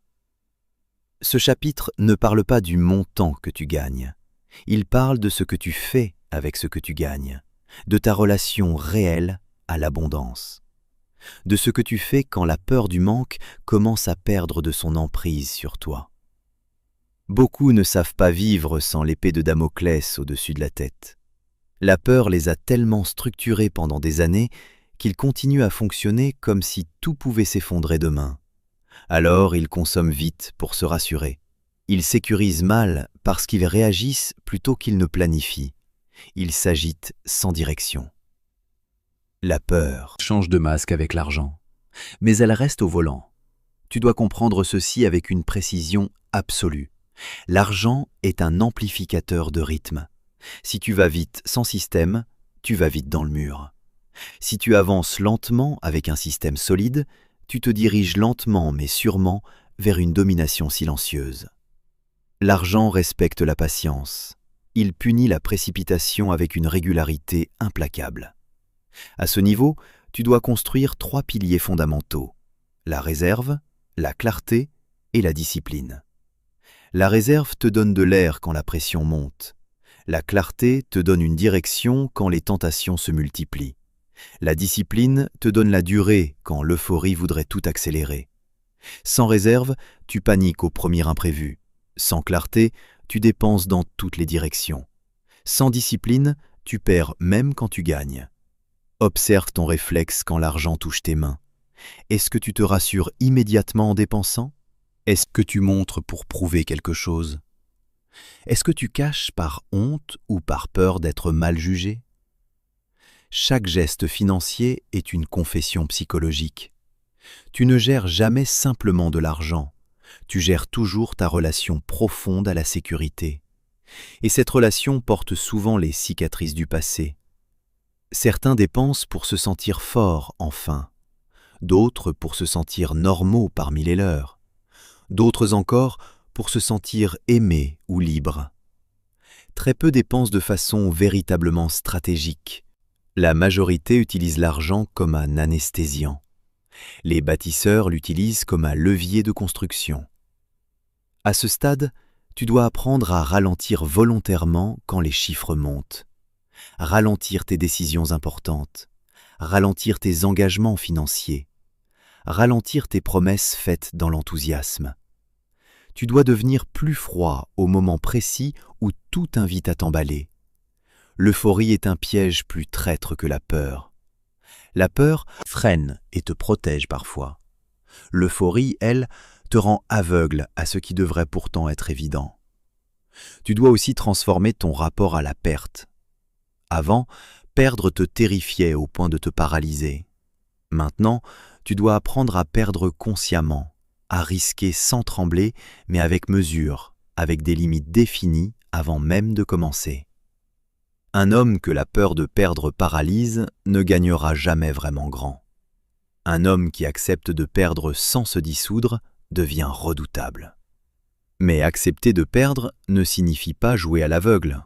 Ce chapitre ne parle pas du montant que tu gagnes, il parle de ce que tu fais avec ce que tu gagnes, de ta relation réelle à l'abondance, de ce que tu fais quand la peur du manque commence à perdre de son emprise sur toi. Beaucoup ne savent pas vivre sans l'épée de Damoclès au-dessus de la tête. La peur les a tellement structurés pendant des années qu'ils continuent à fonctionner comme si tout pouvait s'effondrer demain. Alors ils consomment vite pour se rassurer. Ils sécurisent mal parce qu'ils réagissent plutôt qu'ils ne planifient. Ils s'agitent sans direction. La peur change de masque avec l'argent, mais elle reste au volant. Tu dois comprendre ceci avec une précision absolue. L'argent est un amplificateur de rythme. Si tu vas vite sans système, tu vas vite dans le mur. Si tu avances lentement avec un système solide, tu te diriges lentement mais sûrement vers une domination silencieuse. L'argent respecte la patience. Il punit la précipitation avec une régularité implacable. À ce niveau, tu dois construire 3 piliers fondamentaux: la réserve, la clarté et la discipline. La réserve te donne de l'air quand la pression monte. La clarté te donne une direction quand les tentations se multiplient. La discipline te donne la durée quand l'euphorie voudrait tout accélérer. Sans réserve, tu paniques au premier imprévu. Sans clarté, tu dépenses dans toutes les directions. Sans discipline, tu perds même quand tu gagnes. Observe ton réflexe quand l'argent touche tes mains. Est-ce que tu te rassures immédiatement en dépensant? Est-ce que tu montres pour prouver quelque chose? Est-ce que tu caches par honte ou par peur d'être mal jugé? Chaque geste financier est une confession psychologique. Tu ne gères jamais simplement de l'argent, tu gères toujours ta relation profonde à la sécurité. Et cette relation porte souvent les cicatrices du passé. Certains dépensent pour se sentir forts enfin, d'autres pour se sentir normaux parmi les leurs, d'autres encore pour se sentir aimés ou libres. Très peu dépensent de façon véritablement stratégique. La majorité utilise l'argent comme un anesthésiant. Les bâtisseurs l'utilisent comme un levier de construction. À ce stade, tu dois apprendre à ralentir volontairement quand les chiffres montent, ralentir tes décisions importantes, ralentir tes engagements financiers, ralentir tes promesses faites dans l'enthousiasme. Tu dois devenir plus froid au moment précis où tout t'invite à t'emballer. L'euphorie est un piège plus traître que la peur. La peur freine et te protège parfois. L'euphorie, elle, te rend aveugle à ce qui devrait pourtant être évident. Tu dois aussi transformer ton rapport à la perte. Avant, perdre te terrifiait au point de te paralyser. Maintenant, tu dois apprendre à perdre consciemment, à risquer sans trembler, mais avec mesure, avec des limites définies avant même de commencer. Un homme que la peur de perdre paralyse ne gagnera jamais vraiment grand. Un homme qui accepte de perdre sans se dissoudre devient redoutable. Mais accepter de perdre ne signifie pas jouer à l'aveugle.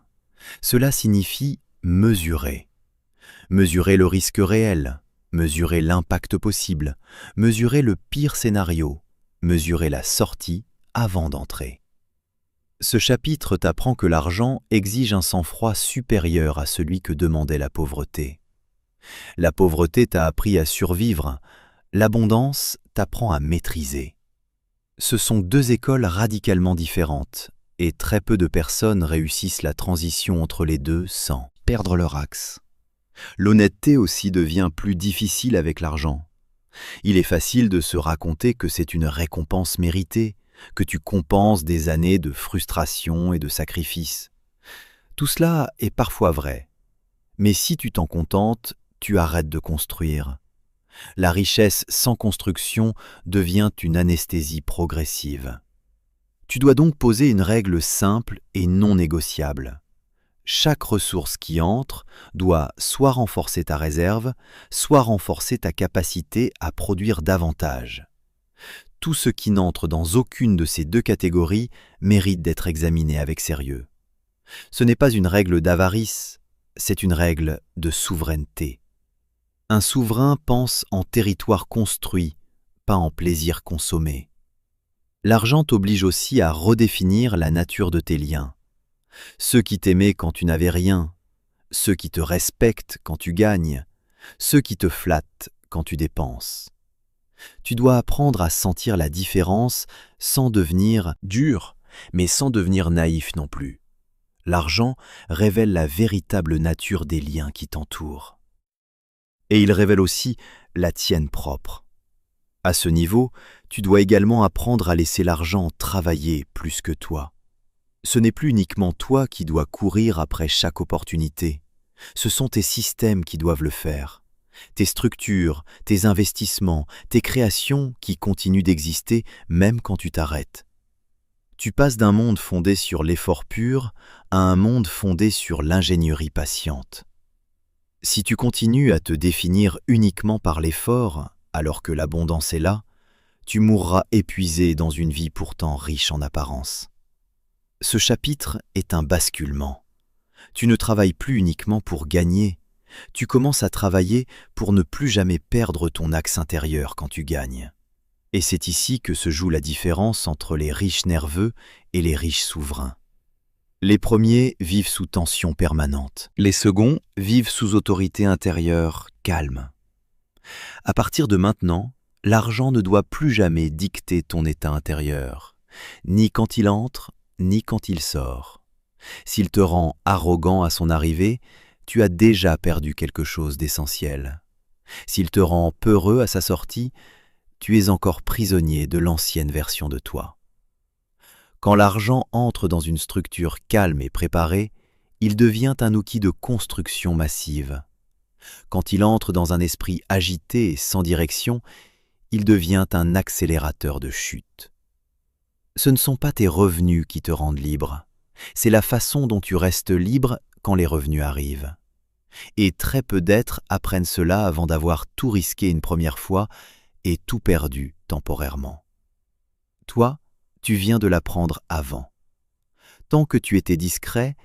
Cela signifie mesurer. Mesurer le risque réel, mesurer l'impact possible, mesurer le pire scénario, mesurer la sortie avant d'entrer. Ce chapitre t'apprend que l'argent exige un sang-froid supérieur à celui que demandait la pauvreté. La pauvreté t'a appris à survivre, l'abondance t'apprend à maîtriser. Ce sont deux écoles radicalement différentes, et très peu de personnes réussissent la transition entre les deux sans perdre leur axe. L'honnêteté aussi devient plus difficile avec l'argent. Il est facile de se raconter que c'est une récompense méritée, que tu compenses des années de frustration et de sacrifice. Tout cela est parfois vrai. Mais si tu t'en contentes, tu arrêtes de construire. La richesse sans construction devient une anesthésie progressive. Tu dois donc poser une règle simple et non négociable. Chaque ressource qui entre doit soit renforcer ta réserve, soit renforcer ta capacité à produire davantage. Tout ce qui n'entre dans aucune de ces deux catégories mérite d'être examiné avec sérieux. Ce n'est pas une règle d'avarice, c'est une règle de souveraineté. Un souverain pense en territoire construit, pas en plaisir consommé. L'argent t'oblige aussi à redéfinir la nature de tes liens. Ceux qui t'aimaient quand tu n'avais rien, ceux qui te respectent quand tu gagnes, ceux qui te flattent quand tu dépenses. Tu dois apprendre à sentir la différence sans devenir dur, mais sans devenir naïf non plus. L'argent révèle la véritable nature des liens qui t'entourent. Et il révèle aussi la tienne propre. À ce niveau, tu dois également apprendre à laisser l'argent travailler plus que toi. Ce n'est plus uniquement toi qui dois courir après chaque opportunité. Ce sont tes systèmes qui doivent le faire. Tes structures, tes investissements, tes créations qui continuent d'exister même quand tu t'arrêtes. Tu passes d'un monde fondé sur l'effort pur à un monde fondé sur l'ingénierie patiente. Si tu continues à te définir uniquement par l'effort, alors que l'abondance est là, tu mourras épuisé dans une vie pourtant riche en apparence. Ce chapitre est un basculement. Tu ne travailles plus uniquement pour gagner, tu commences à travailler pour ne plus jamais perdre ton axe intérieur quand tu gagnes. Et c'est ici que se joue la différence entre les riches nerveux et les riches souverains. Les premiers vivent sous tension permanente. Les seconds vivent sous autorité intérieure calme. À partir de maintenant, l'argent ne doit plus jamais dicter ton état intérieur, ni quand il entre, ni quand il sort. S'il te rend arrogant à son arrivée, tu as déjà perdu quelque chose d'essentiel. S'il te rend peureux à sa sortie, tu es encore prisonnier de l'ancienne version de toi. Quand l'argent entre dans une structure calme et préparée, il devient un outil de construction massive. Quand il entre dans un esprit agité et sans direction, il devient un accélérateur de chute. Ce ne sont pas tes revenus qui te rendent libre, c'est la façon dont tu restes libre quand les revenus arrivent. Et très peu d'êtres apprennent cela avant d'avoir tout risqué une première fois et tout perdu temporairement. Toi, tu viens de l'apprendre avant. Tant que tu étais discret,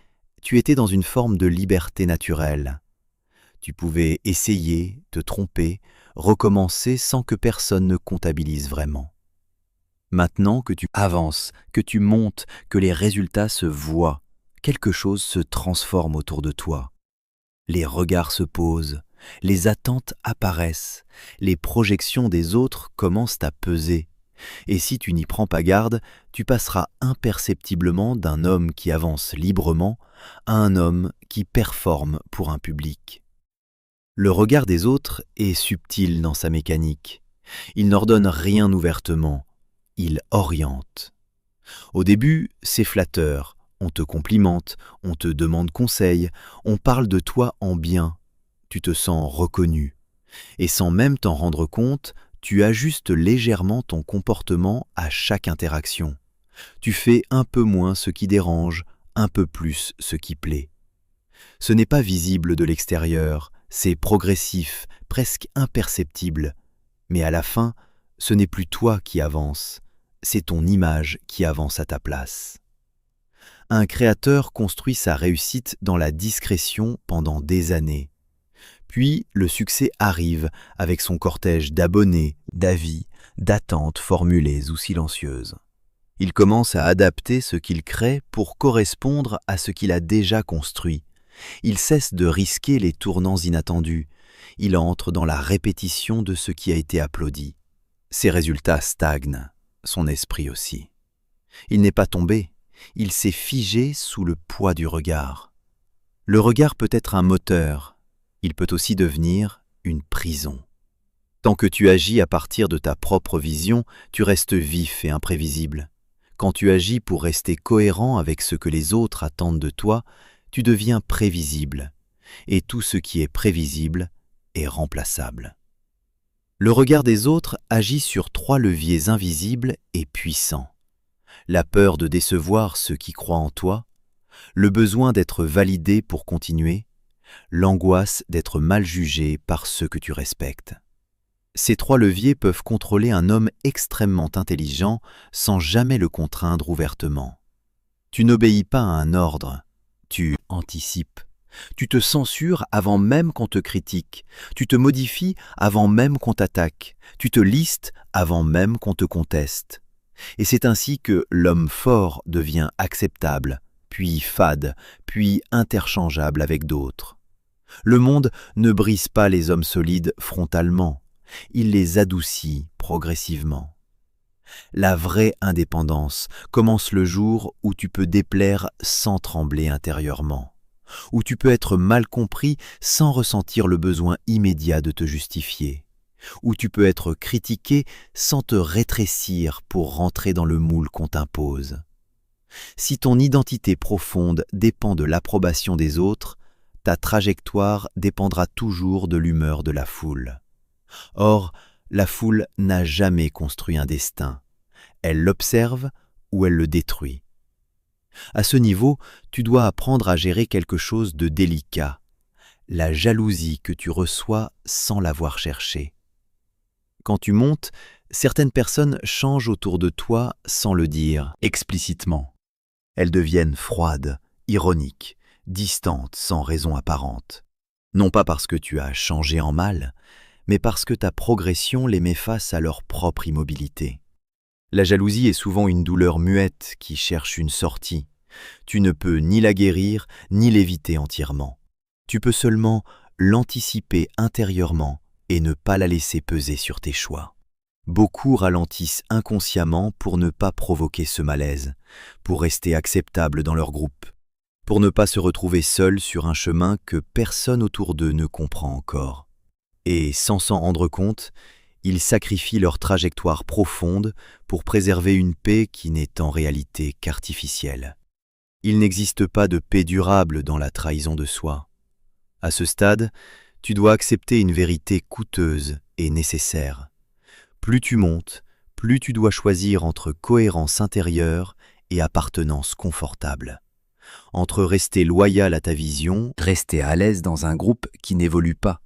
tu étais dans une forme de liberté naturelle. Tu pouvais essayer, te tromper, recommencer sans que personne ne comptabilise vraiment. Maintenant que tu avances, que tu montes, que les résultats se voient, quelque chose se transforme autour de toi. Les regards se posent, les attentes apparaissent, les projections des autres commencent à peser. Et si tu n'y prends pas garde, tu passeras imperceptiblement d'un homme qui avance librement à un homme qui performe pour un public. Le regard des autres est subtil dans sa mécanique. Il n'ordonne rien ouvertement, il oriente. Au début, c'est flatteur, on te complimente, on te demande conseil, on parle de toi en bien, tu te sens reconnu. Et sans même t'en rendre compte, tu ajustes légèrement ton comportement à chaque interaction. Tu fais un peu moins ce qui dérange, un peu plus ce qui plaît. Ce n'est pas visible de l'extérieur, c'est progressif, presque imperceptible. Mais à la fin, ce n'est plus toi qui avance, c'est ton image qui avance à ta place. Un créateur construit sa réussite dans la discrétion pendant des années. Puis le succès arrive avec son cortège d'abonnés, d'avis, d'attentes formulées ou silencieuses. Il commence à adapter ce qu'il crée pour correspondre à ce qu'il a déjà construit. Il cesse de risquer les tournants inattendus. Il entre dans la répétition de ce qui a été applaudi. Ses résultats stagnent, son esprit aussi. Il n'est pas tombé, il s'est figé sous le poids du regard. Le regard peut être un moteur, il peut aussi devenir une prison. Tant que tu agis à partir de ta propre vision, tu restes vif et imprévisible. Quand tu agis pour rester cohérent avec ce que les autres attendent de toi, tu deviens prévisible. Et tout ce qui est prévisible est remplaçable. Le regard des autres agit sur 3 leviers invisibles et puissants. La peur de décevoir ceux qui croient en toi, le besoin d'être validé pour continuer, l'angoisse d'être mal jugé par ceux que tu respectes. Ces 3 leviers peuvent contrôler un homme extrêmement intelligent sans jamais le contraindre ouvertement. Tu n'obéis pas à un ordre, tu anticipes. Tu te censures avant même qu'on te critique, tu te modifies avant même qu'on t'attaque, tu te listes avant même qu'on te conteste. Et c'est ainsi que l'homme fort devient acceptable, puis fade, puis interchangeable avec d'autres. Le monde ne brise pas les hommes solides frontalement, il les adoucit progressivement. La vraie indépendance commence le jour où tu peux déplaire sans trembler intérieurement, où tu peux être mal compris sans ressentir le besoin immédiat de te justifier, où tu peux être critiqué sans te rétrécir pour rentrer dans le moule qu'on t'impose. Si ton identité profonde dépend de l'approbation des autres, ta trajectoire dépendra toujours de l'humeur de la foule. Or, la foule n'a jamais construit un destin. Elle l'observe ou elle le détruit. À ce niveau, tu dois apprendre à gérer quelque chose de délicat, la jalousie que tu reçois sans l'avoir cherchée. Quand tu montes, certaines personnes changent autour de toi sans le dire explicitement. Elles deviennent froides, ironiques, distantes sans raison apparente. Non pas parce que tu as changé en mal, mais parce que ta progression les met face à leur propre immobilité. La jalousie est souvent une douleur muette qui cherche une sortie. Tu ne peux ni la guérir, ni l'éviter entièrement. Tu peux seulement l'anticiper intérieurement et ne pas la laisser peser sur tes choix. Beaucoup ralentissent inconsciemment pour ne pas provoquer ce malaise, pour rester acceptables dans leur groupe, pour ne pas se retrouver seuls sur un chemin que personne autour d'eux ne comprend encore. Et sans s'en rendre compte, ils sacrifient leur trajectoire profonde pour préserver une paix qui n'est en réalité qu'artificielle. Il n'existe pas de paix durable dans la trahison de soi. À ce stade, tu dois accepter une vérité coûteuse et nécessaire. Plus tu montes, plus tu dois choisir entre cohérence intérieure et appartenance confortable. Entre rester loyal à ta vision, rester à l'aise dans un groupe qui n'évolue pas.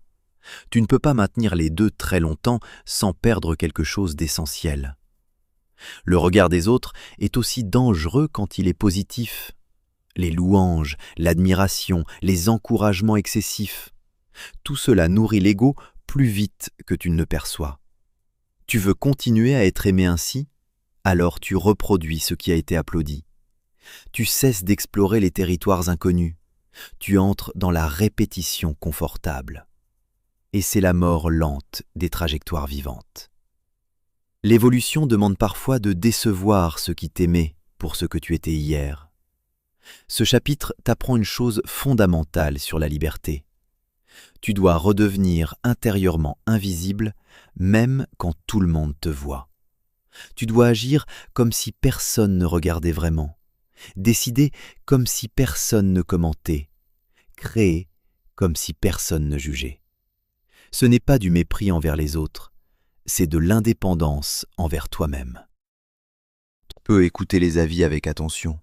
Tu ne peux pas maintenir les deux très longtemps sans perdre quelque chose d'essentiel. Le regard des autres est aussi dangereux quand il est positif. Les louanges, l'admiration, les encouragements excessifs, tout cela nourrit l'ego plus vite que tu ne le perçois. Tu veux continuer à être aimé ainsi? Alors tu reproduis ce qui a été applaudi. Tu cesses d'explorer les territoires inconnus. Tu entres dans la répétition confortable. et c'est la mort lente des trajectoires vivantes. L'évolution demande parfois de décevoir ceux qui t'aimaient pour ce que tu étais hier. Ce chapitre t'apprend une chose fondamentale sur la liberté. Tu dois redevenir intérieurement invisible, même quand tout le monde te voit. Tu dois agir comme si personne ne regardait vraiment, décider comme si personne ne commentait, créer comme si personne ne jugeait. Ce n'est pas du mépris envers les autres, c'est de l'indépendance envers toi-même. Tu peux écouter les avis avec attention,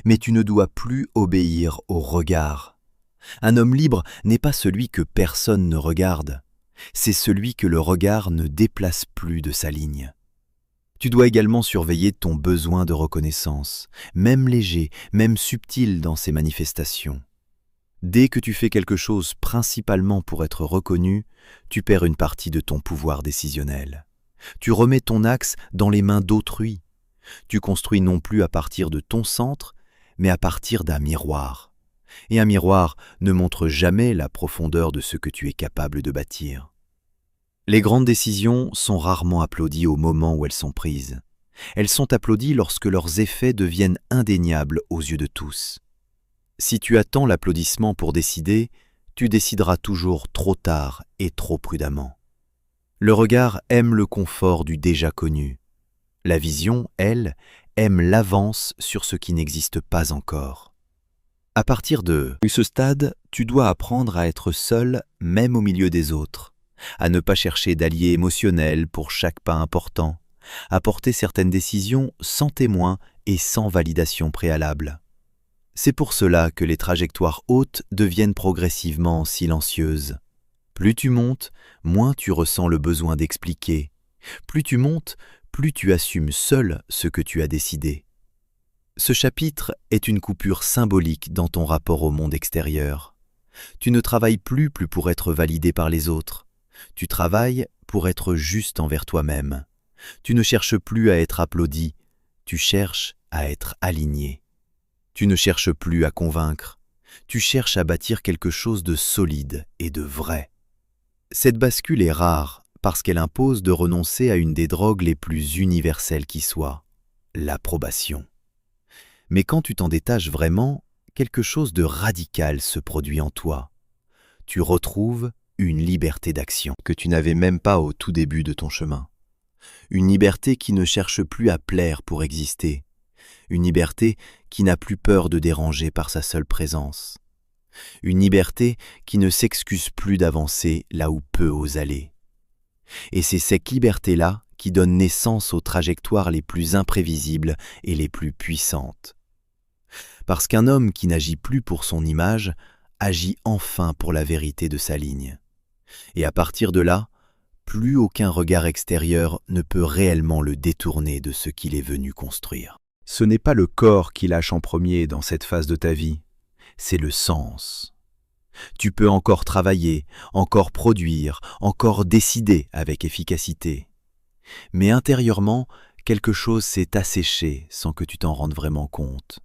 mais tu ne dois plus obéir au regard. Un homme libre n'est pas celui que personne ne regarde, c'est celui que le regard ne déplace plus de sa ligne. Tu dois également surveiller ton besoin de reconnaissance, même léger, même subtil dans ses manifestations. Dès que tu fais quelque chose principalement pour être reconnu, tu perds une partie de ton pouvoir décisionnel. Tu remets ton axe dans les mains d'autrui. Tu construis non plus à partir de ton centre, mais à partir d'un miroir. Et un miroir ne montre jamais la profondeur de ce que tu es capable de bâtir. Les grandes décisions sont rarement applaudies au moment où elles sont prises. Elles sont applaudies lorsque leurs effets deviennent indéniables aux yeux de tous. Si tu attends l'applaudissement pour décider, tu décideras toujours trop tard et trop prudemment. Le regard aime le confort du déjà connu. La vision, elle, aime l'avance sur ce qui n'existe pas encore. À partir de ce stade, tu dois apprendre à être seul, même au milieu des autres, à ne pas chercher d'alliés émotionnels pour chaque pas important, à porter certaines décisions sans témoin et sans validation préalable. C'est pour cela que les trajectoires hautes deviennent progressivement silencieuses. Plus tu montes, moins tu ressens le besoin d'expliquer. Plus tu montes, plus tu assumes seul ce que tu as décidé. Ce chapitre est une coupure symbolique dans ton rapport au monde extérieur. Tu ne travailles plus pour être validé par les autres. Tu travailles pour être juste envers toi-même. Tu ne cherches plus à être applaudi, tu cherches à être aligné. Tu ne cherches plus à convaincre, tu cherches à bâtir quelque chose de solide et de vrai. Cette bascule est rare parce qu'elle impose de renoncer à une des drogues les plus universelles qui soit, l'approbation. Mais quand tu t'en détaches vraiment, quelque chose de radical se produit en toi. Tu retrouves une liberté d'action que tu n'avais même pas au tout début de ton chemin. Une liberté qui ne cherche plus à plaire pour exister. Une liberté qui n'a plus peur de déranger par sa seule présence. Une liberté qui ne s'excuse plus d'avancer là où peu ose aller. Et c'est cette liberté-là qui donne naissance aux trajectoires les plus imprévisibles et les plus puissantes. Parce qu'un homme qui n'agit plus pour son image, agit enfin pour la vérité de sa ligne. Et à partir de là, plus aucun regard extérieur ne peut réellement le détourner de ce qu'il est venu construire. Ce n'est pas le corps qui lâche en premier dans cette phase de ta vie, c'est le sens. Tu peux encore travailler, encore produire, encore décider avec efficacité. Mais intérieurement, quelque chose s'est asséché sans que tu t'en rendes vraiment compte.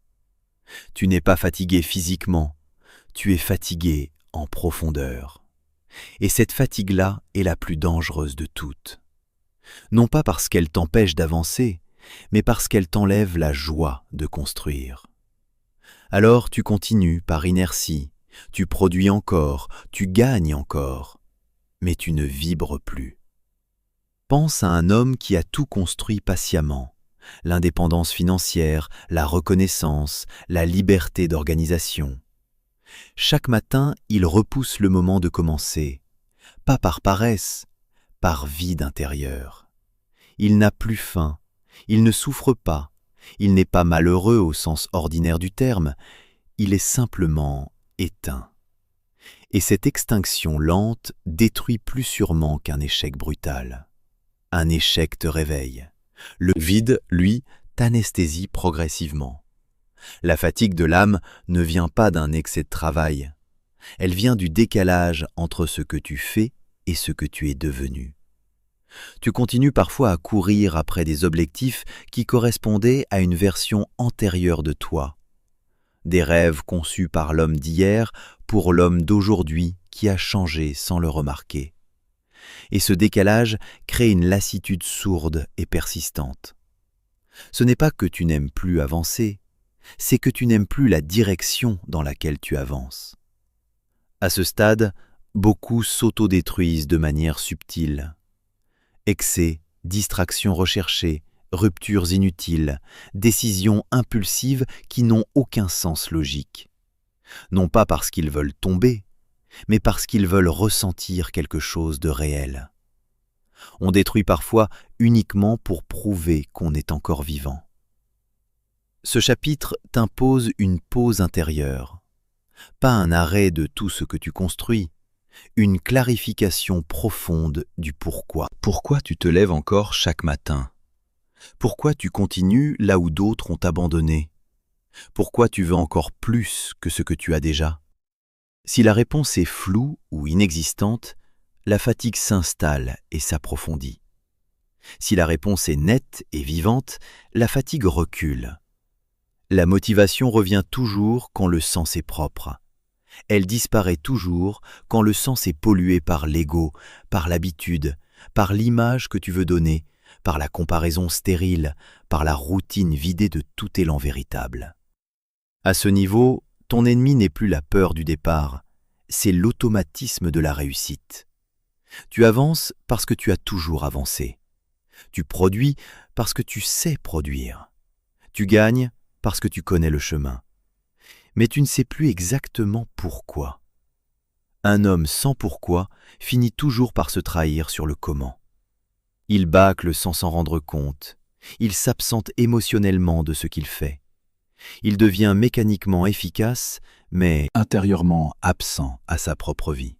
Tu n'es pas fatigué physiquement, tu es fatigué en profondeur. Et cette fatigue-là est la plus dangereuse de toutes. Non pas parce qu'elle t'empêche d'avancer, mais parce qu'elle t'enlève la joie de construire. Alors tu continues par inertie, tu produis encore, tu gagnes encore, mais tu ne vibres plus. Pense à un homme qui a tout construit patiemment, l'indépendance financière, la reconnaissance, la liberté d'organisation. Chaque matin, il repousse le moment de commencer, pas par paresse, par vide intérieur. Il n'a plus faim, il ne souffre pas, il n'est pas malheureux au sens ordinaire du terme, il est simplement éteint. Et cette extinction lente détruit plus sûrement qu'un échec brutal. Un échec te réveille. Le vide, lui, t'anesthésie progressivement. La fatigue de l'âme ne vient pas d'un excès de travail. Elle vient du décalage entre ce que tu fais et ce que tu es devenu. Tu continues parfois à courir après des objectifs qui correspondaient à une version antérieure de toi. Des rêves conçus par l'homme d'hier pour l'homme d'aujourd'hui qui a changé sans le remarquer. Et ce décalage crée une lassitude sourde et persistante. Ce n'est pas que tu n'aimes plus avancer, c'est que tu n'aimes plus la direction dans laquelle tu avances. À ce stade, beaucoup s'autodétruisent de manière subtile. Excès, distractions recherchées, ruptures inutiles, décisions impulsives qui n'ont aucun sens logique. Non pas parce qu'ils veulent tomber, mais parce qu'ils veulent ressentir quelque chose de réel. On détruit parfois uniquement pour prouver qu'on est encore vivant. Ce chapitre t'impose une pause intérieure, pas un arrêt de tout ce que tu construis, une clarification profonde du pourquoi. Pourquoi tu te lèves encore chaque matin? Pourquoi tu continues là où d'autres ont abandonné? Pourquoi tu veux encore plus que ce que tu as déjà? Si la réponse est floue ou inexistante, la fatigue s'installe et s'approfondit. Si la réponse est nette et vivante, la fatigue recule. La motivation revient toujours quand le sens est propre. Elle disparaît toujours quand le sens est pollué par l'ego, par l'habitude, par l'image que tu veux donner, par la comparaison stérile, par la routine vidée de tout élan véritable. À ce niveau, ton ennemi n'est plus la peur du départ, c'est l'automatisme de la réussite. Tu avances parce que tu as toujours avancé. Tu produis parce que tu sais produire. Tu gagnes parce que tu connais le chemin. Mais tu ne sais plus exactement pourquoi. Un homme sans pourquoi finit toujours par se trahir sur le comment. Il bâcle sans s'en rendre compte. Il s'absente émotionnellement de ce qu'il fait. Il devient mécaniquement efficace, mais intérieurement absent à sa propre vie.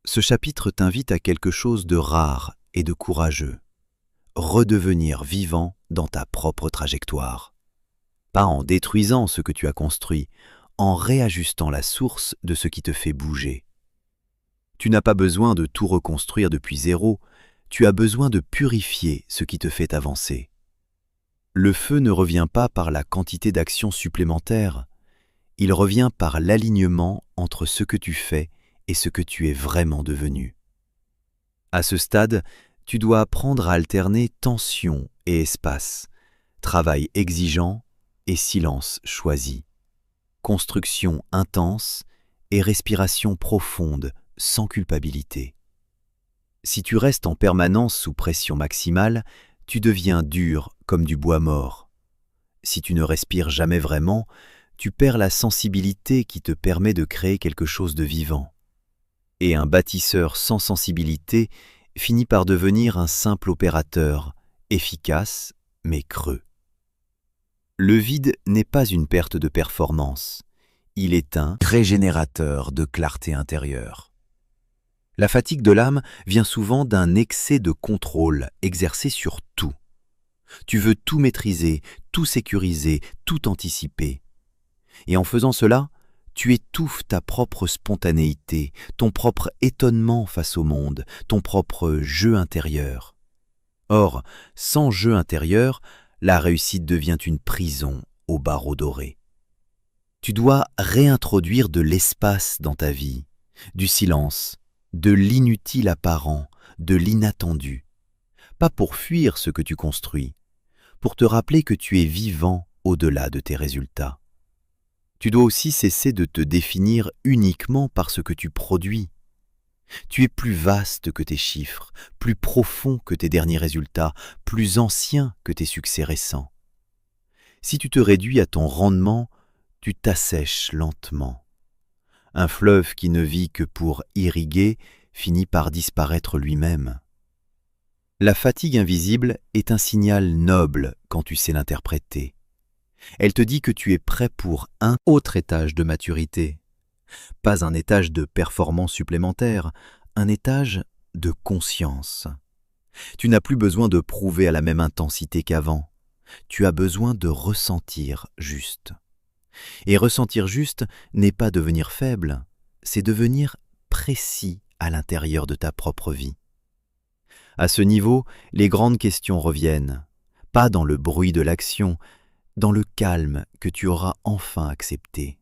Ce chapitre t'invite à quelque chose de rare et de courageux. Redevenir vivant dans ta propre trajectoire. Pas en détruisant ce que tu as construit, en réajustant la source de ce qui te fait bouger. Tu n'as pas besoin de tout reconstruire depuis zéro, tu as besoin de purifier ce qui te fait avancer. Le feu ne revient pas par la quantité d'actions supplémentaires, il revient par l'alignement entre ce que tu fais et ce que tu es vraiment devenu. À ce stade, tu dois apprendre à alterner tension et espace, travail exigeant et silence choisi, construction intense et respiration profonde sans culpabilité. Si tu restes en permanence sous pression maximale, tu deviens dur comme du bois mort. Si tu ne respires jamais vraiment, tu perds la sensibilité qui te permet de créer quelque chose de vivant. Et un bâtisseur sans sensibilité finit par devenir un simple opérateur, efficace mais creux. Le vide n'est pas une perte de performance, il est un régénérateur de clarté intérieure. La fatigue de l'âme vient souvent d'un excès de contrôle exercé sur tout. Tu veux tout maîtriser, tout sécuriser, tout anticiper. Et en faisant cela, tu étouffes ta propre spontanéité, ton propre étonnement face au monde, ton propre jeu intérieur. Or, sans jeu intérieur, la réussite devient une prison aux barreaux dorés. Tu dois réintroduire de l'espace dans ta vie, du silence, de l'inutile apparent, de l'inattendu. Pas pour fuir ce que tu construis, pour te rappeler que tu es vivant au-delà de tes résultats. Tu dois aussi cesser de te définir uniquement par ce que tu produis. Tu es plus vaste que tes chiffres, plus profond que tes derniers résultats, plus ancien que tes succès récents. Si tu te réduis à ton rendement, tu t'assèches lentement. Un fleuve qui ne vit que pour irriguer finit par disparaître lui-même. La fatigue invisible est un signal noble quand tu sais l'interpréter. Elle te dit que tu es prêt pour un autre étage de maturité. Pas un étage de performance supplémentaire, un étage de conscience. Tu n'as plus besoin de prouver à la même intensité qu'avant. Tu as besoin de ressentir juste. Et ressentir juste n'est pas devenir faible, c'est devenir précis à l'intérieur de ta propre vie. À ce niveau, les grandes questions reviennent, pas dans le bruit de l'action, dans le calme que tu auras enfin accepté.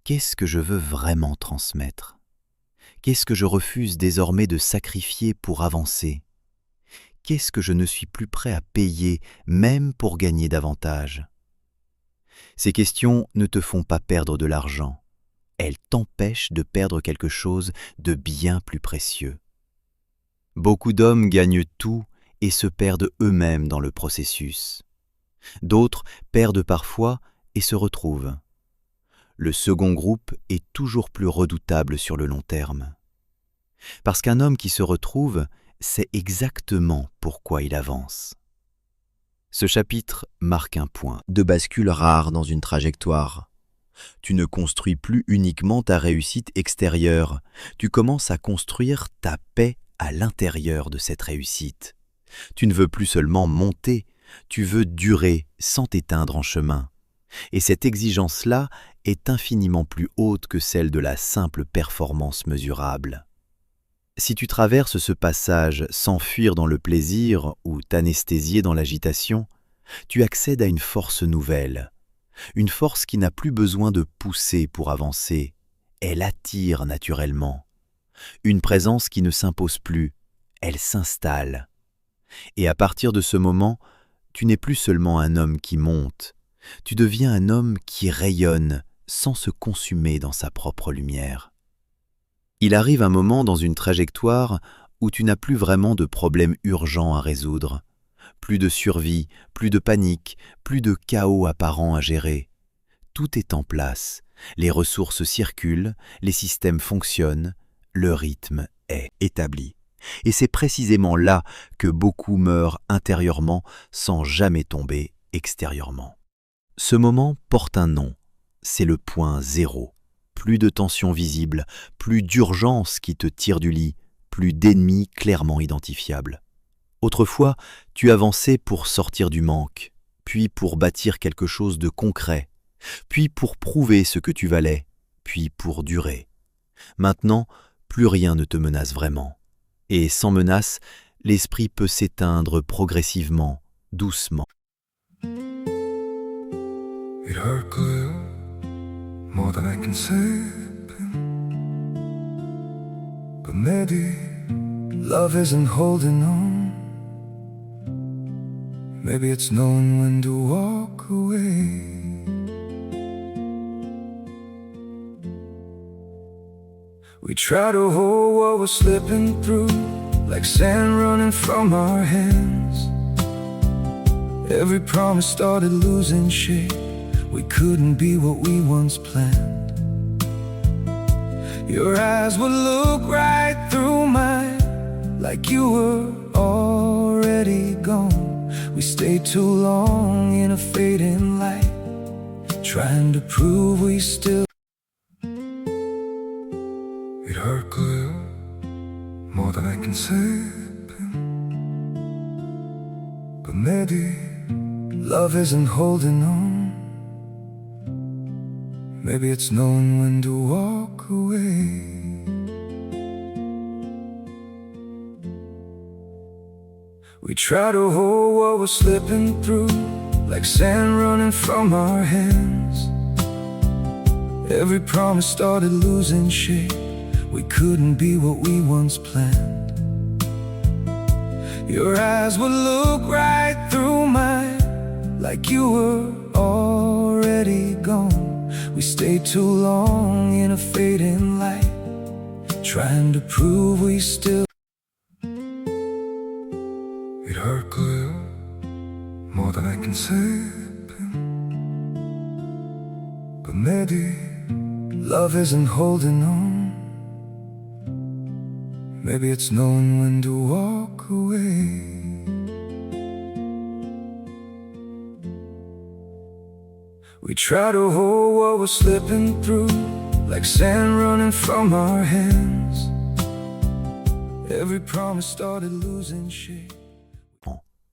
Qu'est-ce que je veux vraiment transmettre? Qu'est-ce que je refuse désormais de sacrifier pour avancer? Qu'est-ce que je ne suis plus prêt à payer, même pour gagner davantage? Ces questions ne te font pas perdre de l'argent. Elles t'empêchent de perdre quelque chose de bien plus précieux. Beaucoup d'hommes gagnent tout et se perdent eux-mêmes dans le processus. D'autres perdent parfois et se retrouvent. Le second groupe est toujours plus redoutable sur le long terme. Parce qu'un homme qui se retrouve sait exactement pourquoi il avance. Ce chapitre marque un point de bascule rare dans une trajectoire. Tu ne construis plus uniquement ta réussite extérieure, tu commences à construire ta paix à l'intérieur de cette réussite. Tu ne veux plus seulement monter, tu veux durer sans t'éteindre en chemin. Et cette exigence-là est infiniment plus haute que celle de la simple performance mesurable. Si tu traverses ce passage sans fuir dans le plaisir ou t'anesthésier dans l'agitation, tu accèdes à une force nouvelle, une force qui n'a plus besoin de pousser pour avancer, elle attire naturellement. Une présence qui ne s'impose plus, elle s'installe. Et à partir de ce moment, tu n'es plus seulement un homme qui monte, tu deviens un homme qui rayonne sans se consumer dans sa propre lumière. Il arrive un moment dans une trajectoire où tu n'as plus vraiment de problèmes urgents à résoudre, plus de survie, plus de panique, plus de chaos apparent à gérer. Tout est en place, les ressources circulent, les systèmes fonctionnent, le rythme est établi. Et c'est précisément là que beaucoup meurent intérieurement sans jamais tomber extérieurement. Ce moment porte un nom, c'est le point zéro. Plus de tension visible, plus d'urgence qui te tire du lit, plus d'ennemis clairement identifiables. Autrefois, tu avançais pour sortir du manque, puis pour bâtir quelque chose de concret, puis pour prouver ce que tu valais, puis pour durer. Maintenant, plus rien ne te menace vraiment. Et sans menace, l'esprit peut s'éteindre progressivement, doucement. It hurt good, more than I can say. But maybe love isn't holding on. Maybe it's knowing when to walk away. We try to hold what we're slipping through, like sand running from our hands. Every promise started losing shape. We couldn't be what we once planned. Your eyes would look right through mine, like you were already gone. We stayed too long in a fading light, trying to prove we still. It hurt good, more than I can say. But maybe love isn't holding on. Maybe it's knowing when to walk away. We try to hold what we're slipping through, like sand running from our hands. Every promise started losing shape. We couldn't be what we once planned. Your eyes would look right through mine, like you were already gone. We stayed too long in a fading light, trying to prove we still. It hurt good, more than I can say. But maybe love isn't holding on. Maybe it's knowing when to walk away. We try to hold what we're slipping through, like sand running from our hands. Every promise started losing shape.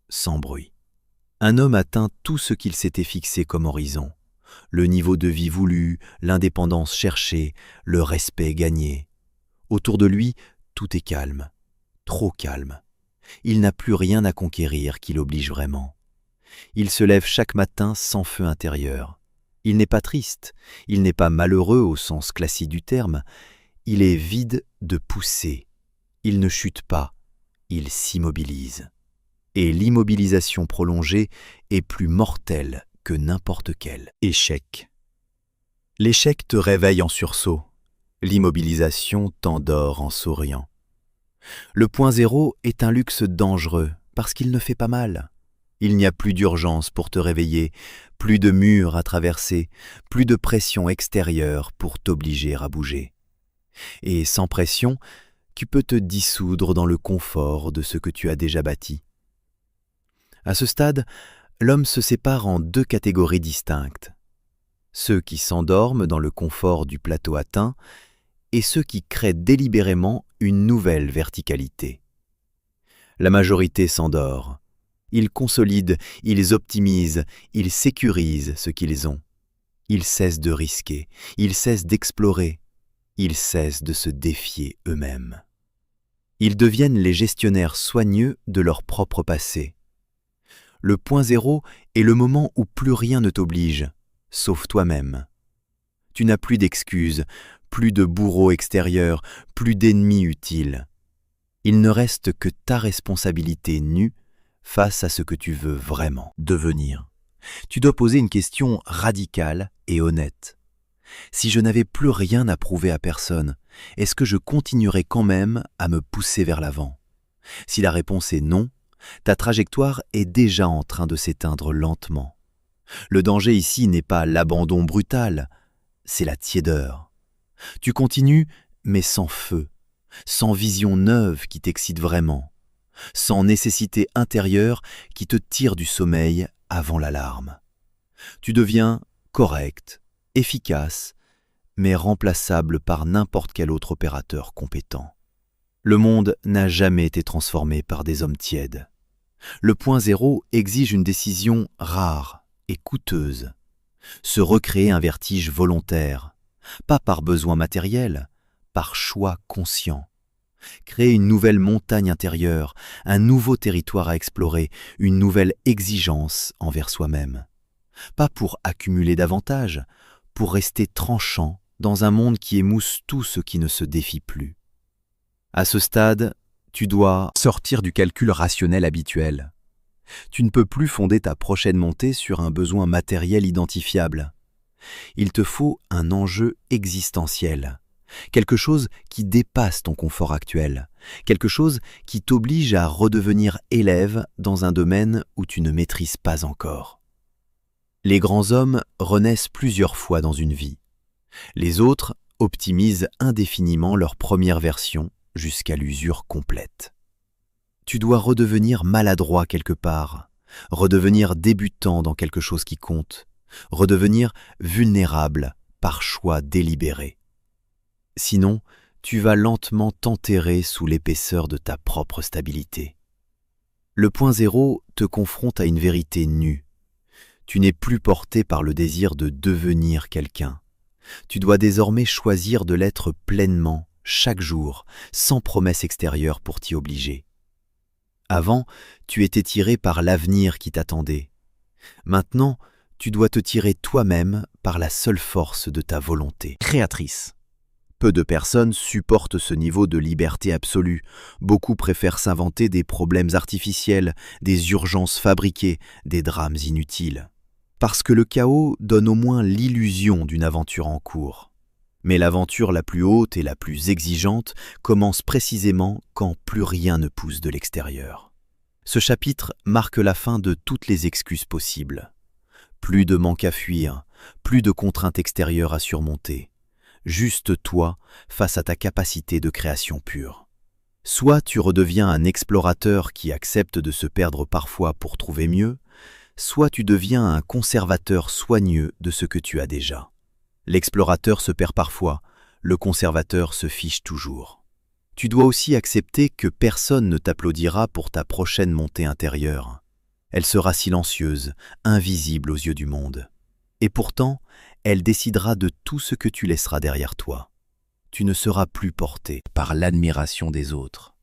Sans bruit. Un homme atteint tout ce qu'il s'était fixé comme horizon. Le niveau de vie voulu, l'indépendance cherchée, le respect gagné. Autour de lui, tout est calme, trop calme. Il n'a plus rien à conquérir qui l'oblige vraiment. Il se lève chaque matin sans feu intérieur. Il n'est pas triste, il n'est pas malheureux au sens classique du terme, il est vide de poussée. Il ne chute pas, il s'immobilise. Et l'immobilisation prolongée est plus mortelle que n'importe quel échec. L'échec te réveille en sursaut. L'immobilisation t'endort en souriant. Le point zéro est un luxe dangereux parce qu'il ne fait pas mal. Il n'y a plus d'urgence pour te réveiller, plus de murs à traverser, plus de pression extérieure pour t'obliger à bouger. Et sans pression, tu peux te dissoudre dans le confort de ce que tu as déjà bâti. À ce stade, l'homme se sépare en deux catégories distinctes. Ceux qui s'endorment dans le confort du plateau atteint et ceux qui créent délibérément une nouvelle verticalité. La majorité s'endort. Ils consolident, ils optimisent, ils sécurisent ce qu'ils ont. Ils cessent de risquer, ils cessent d'explorer, ils cessent de se défier eux-mêmes. Ils deviennent les gestionnaires soigneux de leur propre passé. Le point zéro est le moment où plus rien ne t'oblige, sauf toi-même. Tu n'as plus d'excuses, plus de bourreau extérieur, plus d'ennemis utiles. Il ne reste que ta responsabilité nue face à ce que tu veux vraiment devenir. Tu dois poser une question radicale et honnête. Si je n'avais plus rien à prouver à personne, est-ce que je continuerais quand même à me pousser vers l'avant? Si la réponse est non, ta trajectoire est déjà en train de s'éteindre lentement. Le danger ici n'est pas l'abandon brutal, c'est la tiédeur. Tu continues, mais sans feu, sans vision neuve qui t'excite vraiment, sans nécessité intérieure qui te tire du sommeil avant l'alarme. Tu deviens correct, efficace, mais remplaçable par n'importe quel autre opérateur compétent. Le monde n'a jamais été transformé par des hommes tièdes. Le point zéro exige une décision rare et coûteuse. Se recréer un vertige volontaire, pas par besoin matériel, par choix conscient. Créer une nouvelle montagne intérieure, un nouveau territoire à explorer, une nouvelle exigence envers soi-même. Pas pour accumuler davantage, pour rester tranchant dans un monde qui émousse tout ce qui ne se défie plus. À ce stade, tu dois sortir du calcul rationnel habituel. Tu ne peux plus fonder ta prochaine montée sur un besoin matériel identifiable. Il te faut un enjeu existentiel, quelque chose qui dépasse ton confort actuel, quelque chose qui t'oblige à redevenir élève dans un domaine où tu ne maîtrises pas encore. Les grands hommes renaissent plusieurs fois dans une vie. Les autres optimisent indéfiniment leur première version jusqu'à l'usure complète. Tu dois redevenir maladroit quelque part, redevenir débutant dans quelque chose qui compte, redevenir vulnérable par choix délibéré. Sinon, tu vas lentement t'enterrer sous l'épaisseur de ta propre stabilité. Le point zéro te confronte à une vérité nue. Tu n'es plus porté par le désir de devenir quelqu'un. Tu dois désormais choisir de l'être pleinement, chaque jour, sans promesse extérieure pour t'y obliger. Avant, tu étais tiré par l'avenir qui t'attendait. Maintenant, tu dois te tirer toi-même par la seule force de ta volonté créatrice. Peu de personnes supportent ce niveau de liberté absolue. Beaucoup préfèrent s'inventer des problèmes artificiels, des urgences fabriquées, des drames inutiles. Parce que le chaos donne au moins l'illusion d'une aventure en cours. Mais l'aventure la plus haute et la plus exigeante commence précisément quand plus rien ne pousse de l'extérieur. Ce chapitre marque la fin de toutes les excuses possibles. Plus de manque à fuir, plus de contraintes extérieures à surmonter. Juste toi face à ta capacité de création pure. Soit tu redeviens un explorateur qui accepte de se perdre parfois pour trouver mieux, soit tu deviens un conservateur soigneux de ce que tu as déjà. L'explorateur se perd parfois, le conservateur se fiche toujours. Tu dois aussi accepter que personne ne t'applaudira pour ta prochaine montée intérieure. Elle sera silencieuse, invisible aux yeux du monde. Et pourtant, elle décidera de tout ce que tu laisseras derrière toi. Tu ne seras plus porté par l'admiration des autres.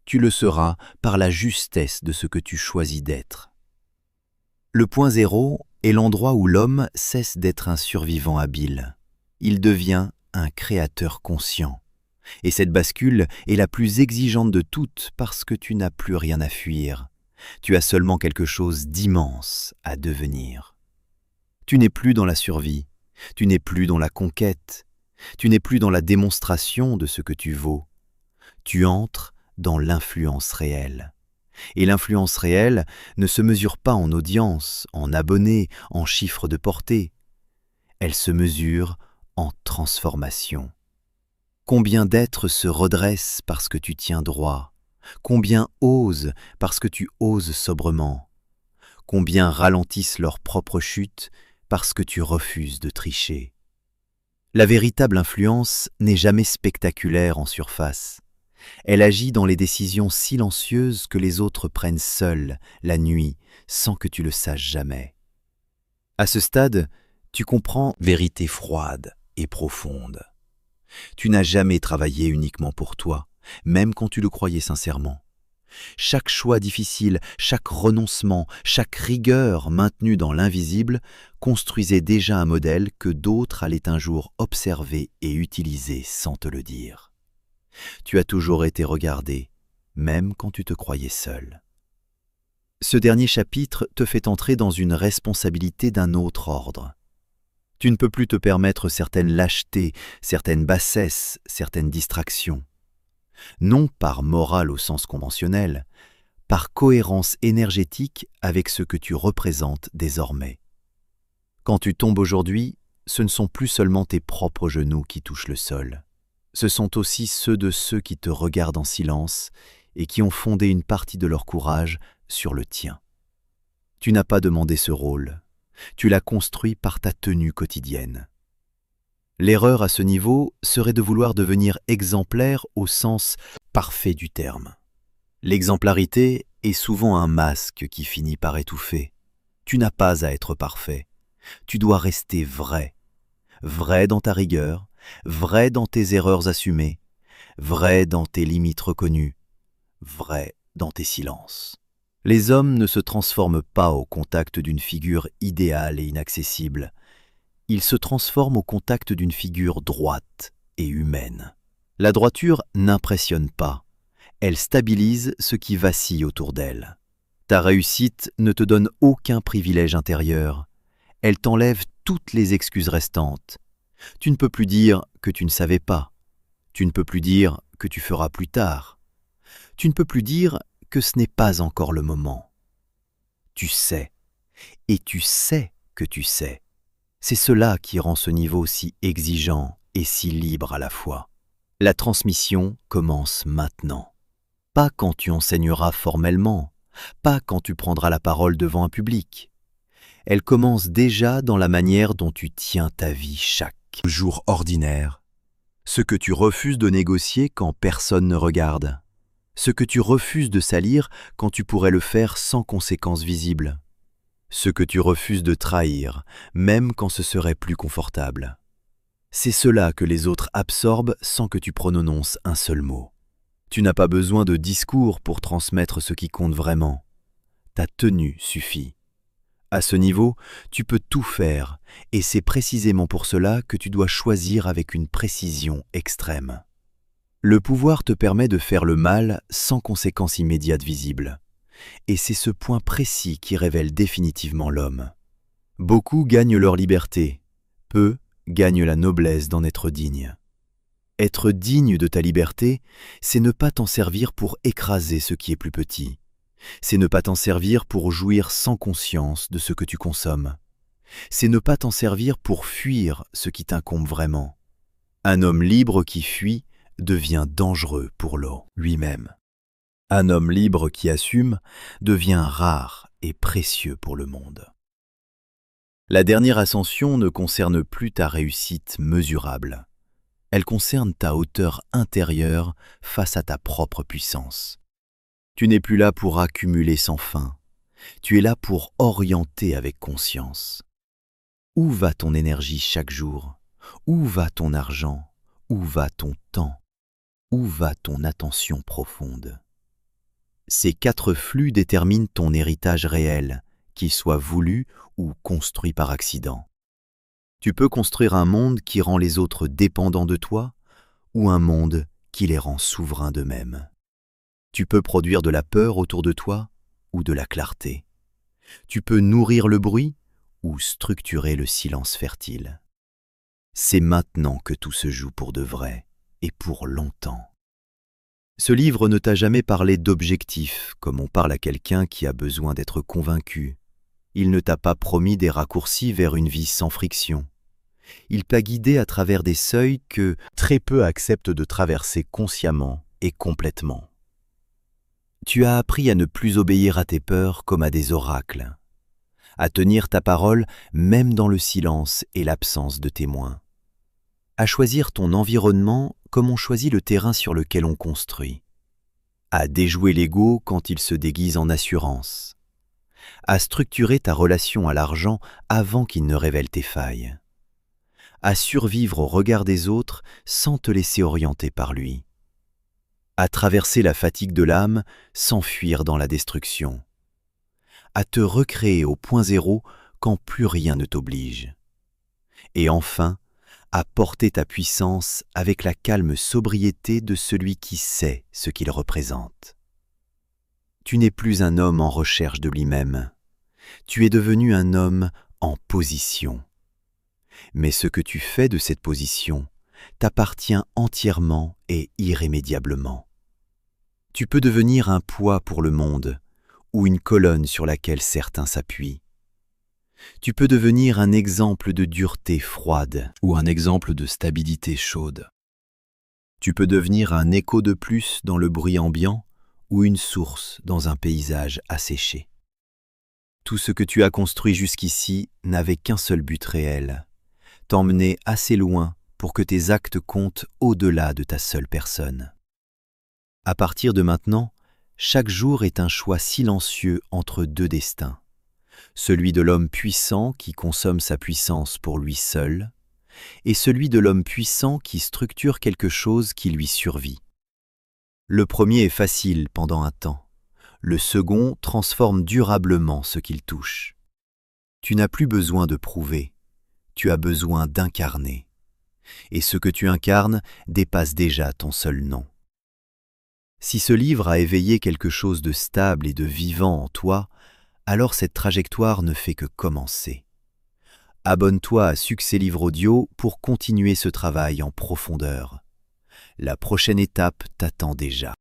Tu le seras par la justesse de ce que tu choisis d'être. Le point zéro est l'endroit où l'homme cesse d'être un survivant habile. Il devient un créateur conscient. Et cette bascule est la plus exigeante de toutes parce que tu n'as plus rien à fuir. Tu as seulement quelque chose d'immense à devenir. Tu n'es plus dans la survie, tu n'es plus dans la conquête, tu n'es plus dans la démonstration de ce que tu vaux. Tu entres dans l'influence réelle. Et l'influence réelle ne se mesure pas en audience, en abonnés, en chiffres de portée. Elle se mesure en transformation. Combien d'êtres se redressent parce que tu tiens droit? Combien osent parce que tu oses sobrement? Combien ralentissent leur propre chute parce que tu refuses de tricher? La véritable influence n'est jamais spectaculaire en surface. Elle agit dans les décisions silencieuses que les autres prennent seuls, la nuit, sans que tu le saches jamais. À ce stade, tu comprends vérité froide et profonde. Tu n'as jamais travaillé uniquement pour toi, même quand tu le croyais sincèrement. Chaque choix difficile, chaque renoncement, chaque rigueur maintenue dans l'invisible construisait déjà un modèle que d'autres allaient un jour observer et utiliser sans te le dire. Tu as toujours été regardé, même quand tu te croyais seul. Ce dernier chapitre te fait entrer dans une responsabilité d'un autre ordre. Tu ne peux plus te permettre certaines lâchetés, certaines bassesses, certaines distractions. Non par morale au sens conventionnel, par cohérence énergétique avec ce que tu représentes désormais. Quand tu tombes aujourd'hui, ce ne sont plus seulement tes propres genoux qui touchent le sol. Ce sont aussi ceux de ceux qui te regardent en silence et qui ont fondé une partie de leur courage sur le tien. Tu n'as pas demandé ce rôle, tu l'as construit par ta tenue quotidienne. L'erreur à ce niveau serait de vouloir devenir exemplaire au sens parfait du terme. L'exemplarité est souvent un masque qui finit par étouffer. Tu n'as pas à être parfait, tu dois rester vrai. Vrai dans ta rigueur, vrai dans tes erreurs assumées, vrai dans tes limites reconnues, vrai dans tes silences. Les hommes ne se transforment pas au contact d'une figure idéale et inaccessible. Ils se transforment au contact d'une figure droite et humaine. La droiture n'impressionne pas, elle stabilise ce qui vacille autour d'elle. Ta réussite ne te donne aucun privilège intérieur, elle t'enlève toutes les excuses restantes. Tu ne peux plus dire que tu ne savais pas, tu ne peux plus dire que tu feras plus tard, tu ne peux plus dire que ce n'est pas encore le moment. Tu sais, et tu sais que tu sais. C'est cela qui rend ce niveau si exigeant et si libre à la fois. La transmission commence maintenant. Pas quand tu enseigneras formellement, pas quand tu prendras la parole devant un public. Elle commence déjà dans la manière dont tu tiens ta vie chaque jour ordinaire. Ce que tu refuses de négocier quand personne ne regarde. Ce que tu refuses de salir quand tu pourrais le faire sans conséquences visibles. Ce que tu refuses de trahir, même quand ce serait plus confortable. C'est cela que les autres absorbent sans que tu prononces un seul mot. Tu n'as pas besoin de discours pour transmettre ce qui compte vraiment. Ta tenue suffit. À ce niveau, tu peux tout faire, et c'est précisément pour cela que tu dois choisir avec une précision extrême. Le pouvoir te permet de faire le mal sans conséquences immédiates visibles. Et c'est ce point précis qui révèle définitivement l'homme. Beaucoup gagnent leur liberté, peu gagnent la noblesse d'en être dignes. Être digne de ta liberté, c'est ne pas t'en servir pour écraser ce qui est plus petit. C'est ne pas t'en servir pour jouir sans conscience de ce que tu consommes. C'est ne pas t'en servir pour fuir ce qui t'incombe vraiment. Un homme libre qui fuit devient dangereux pour l'eau lui-même. Un homme libre qui assume devient rare et précieux pour le monde. La dernière ascension ne concerne plus ta réussite mesurable. Elle concerne ta hauteur intérieure face à ta propre puissance. Tu n'es plus là pour accumuler sans fin. Tu es là pour orienter avec conscience. Où va ton énergie chaque jour? Où va ton argent? Où va ton temps? Où va ton attention profonde? Ces 4 flux déterminent ton héritage réel, qu'il soit voulu ou construit par accident. Tu peux construire un monde qui rend les autres dépendants de toi ou un monde qui les rend souverains d'eux-mêmes. Tu peux produire de la peur autour de toi ou de la clarté. Tu peux nourrir le bruit ou structurer le silence fertile. C'est maintenant que tout se joue pour de vrai et pour longtemps. Ce livre ne t'a jamais parlé d'objectifs, comme on parle à quelqu'un qui a besoin d'être convaincu. Il ne t'a pas promis des raccourcis vers une vie sans friction. Il t'a guidé à travers des seuils que très peu acceptent de traverser consciemment et complètement. Tu as appris à ne plus obéir à tes peurs comme à des oracles, à tenir ta parole même dans le silence et l'absence de témoins, à choisir ton environnement comme on choisit le terrain sur lequel on construit, à déjouer l'ego quand il se déguise en assurance, à structurer ta relation à l'argent avant qu'il ne révèle tes failles, à survivre au regard des autres sans te laisser orienter par lui, à traverser la fatigue de l'âme sans fuir dans la destruction, à te recréer au point zéro quand plus rien ne t'oblige, et enfin, à porter ta puissance avec la calme sobriété de celui qui sait ce qu'il représente. Tu n'es plus un homme en recherche de lui-même, tu es devenu un homme en position. Mais ce que tu fais de cette position t'appartient entièrement et irrémédiablement. Tu peux devenir un poids pour le monde ou une colonne sur laquelle certains s'appuient. Tu peux devenir un exemple de dureté froide ou un exemple de stabilité chaude. Tu peux devenir un écho de plus dans le bruit ambiant ou une source dans un paysage asséché. Tout ce que tu as construit jusqu'ici n'avait qu'un seul but réel, t'emmener assez loin pour que tes actes comptent au-delà de ta seule personne. À partir de maintenant, chaque jour est un choix silencieux entre deux destins. Celui de l'homme puissant qui consomme sa puissance pour lui seul, et celui de l'homme puissant qui structure quelque chose qui lui survit. Le premier est facile pendant un temps, le second transforme durablement ce qu'il touche. Tu n'as plus besoin de prouver, tu as besoin d'incarner, et ce que tu incarnes dépasse déjà ton seul nom. Si ce livre a éveillé quelque chose de stable et de vivant en toi, alors cette trajectoire ne fait que commencer. Abonne-toi à Succès Livre Audio pour continuer ce travail en profondeur. La prochaine étape t'attend déjà.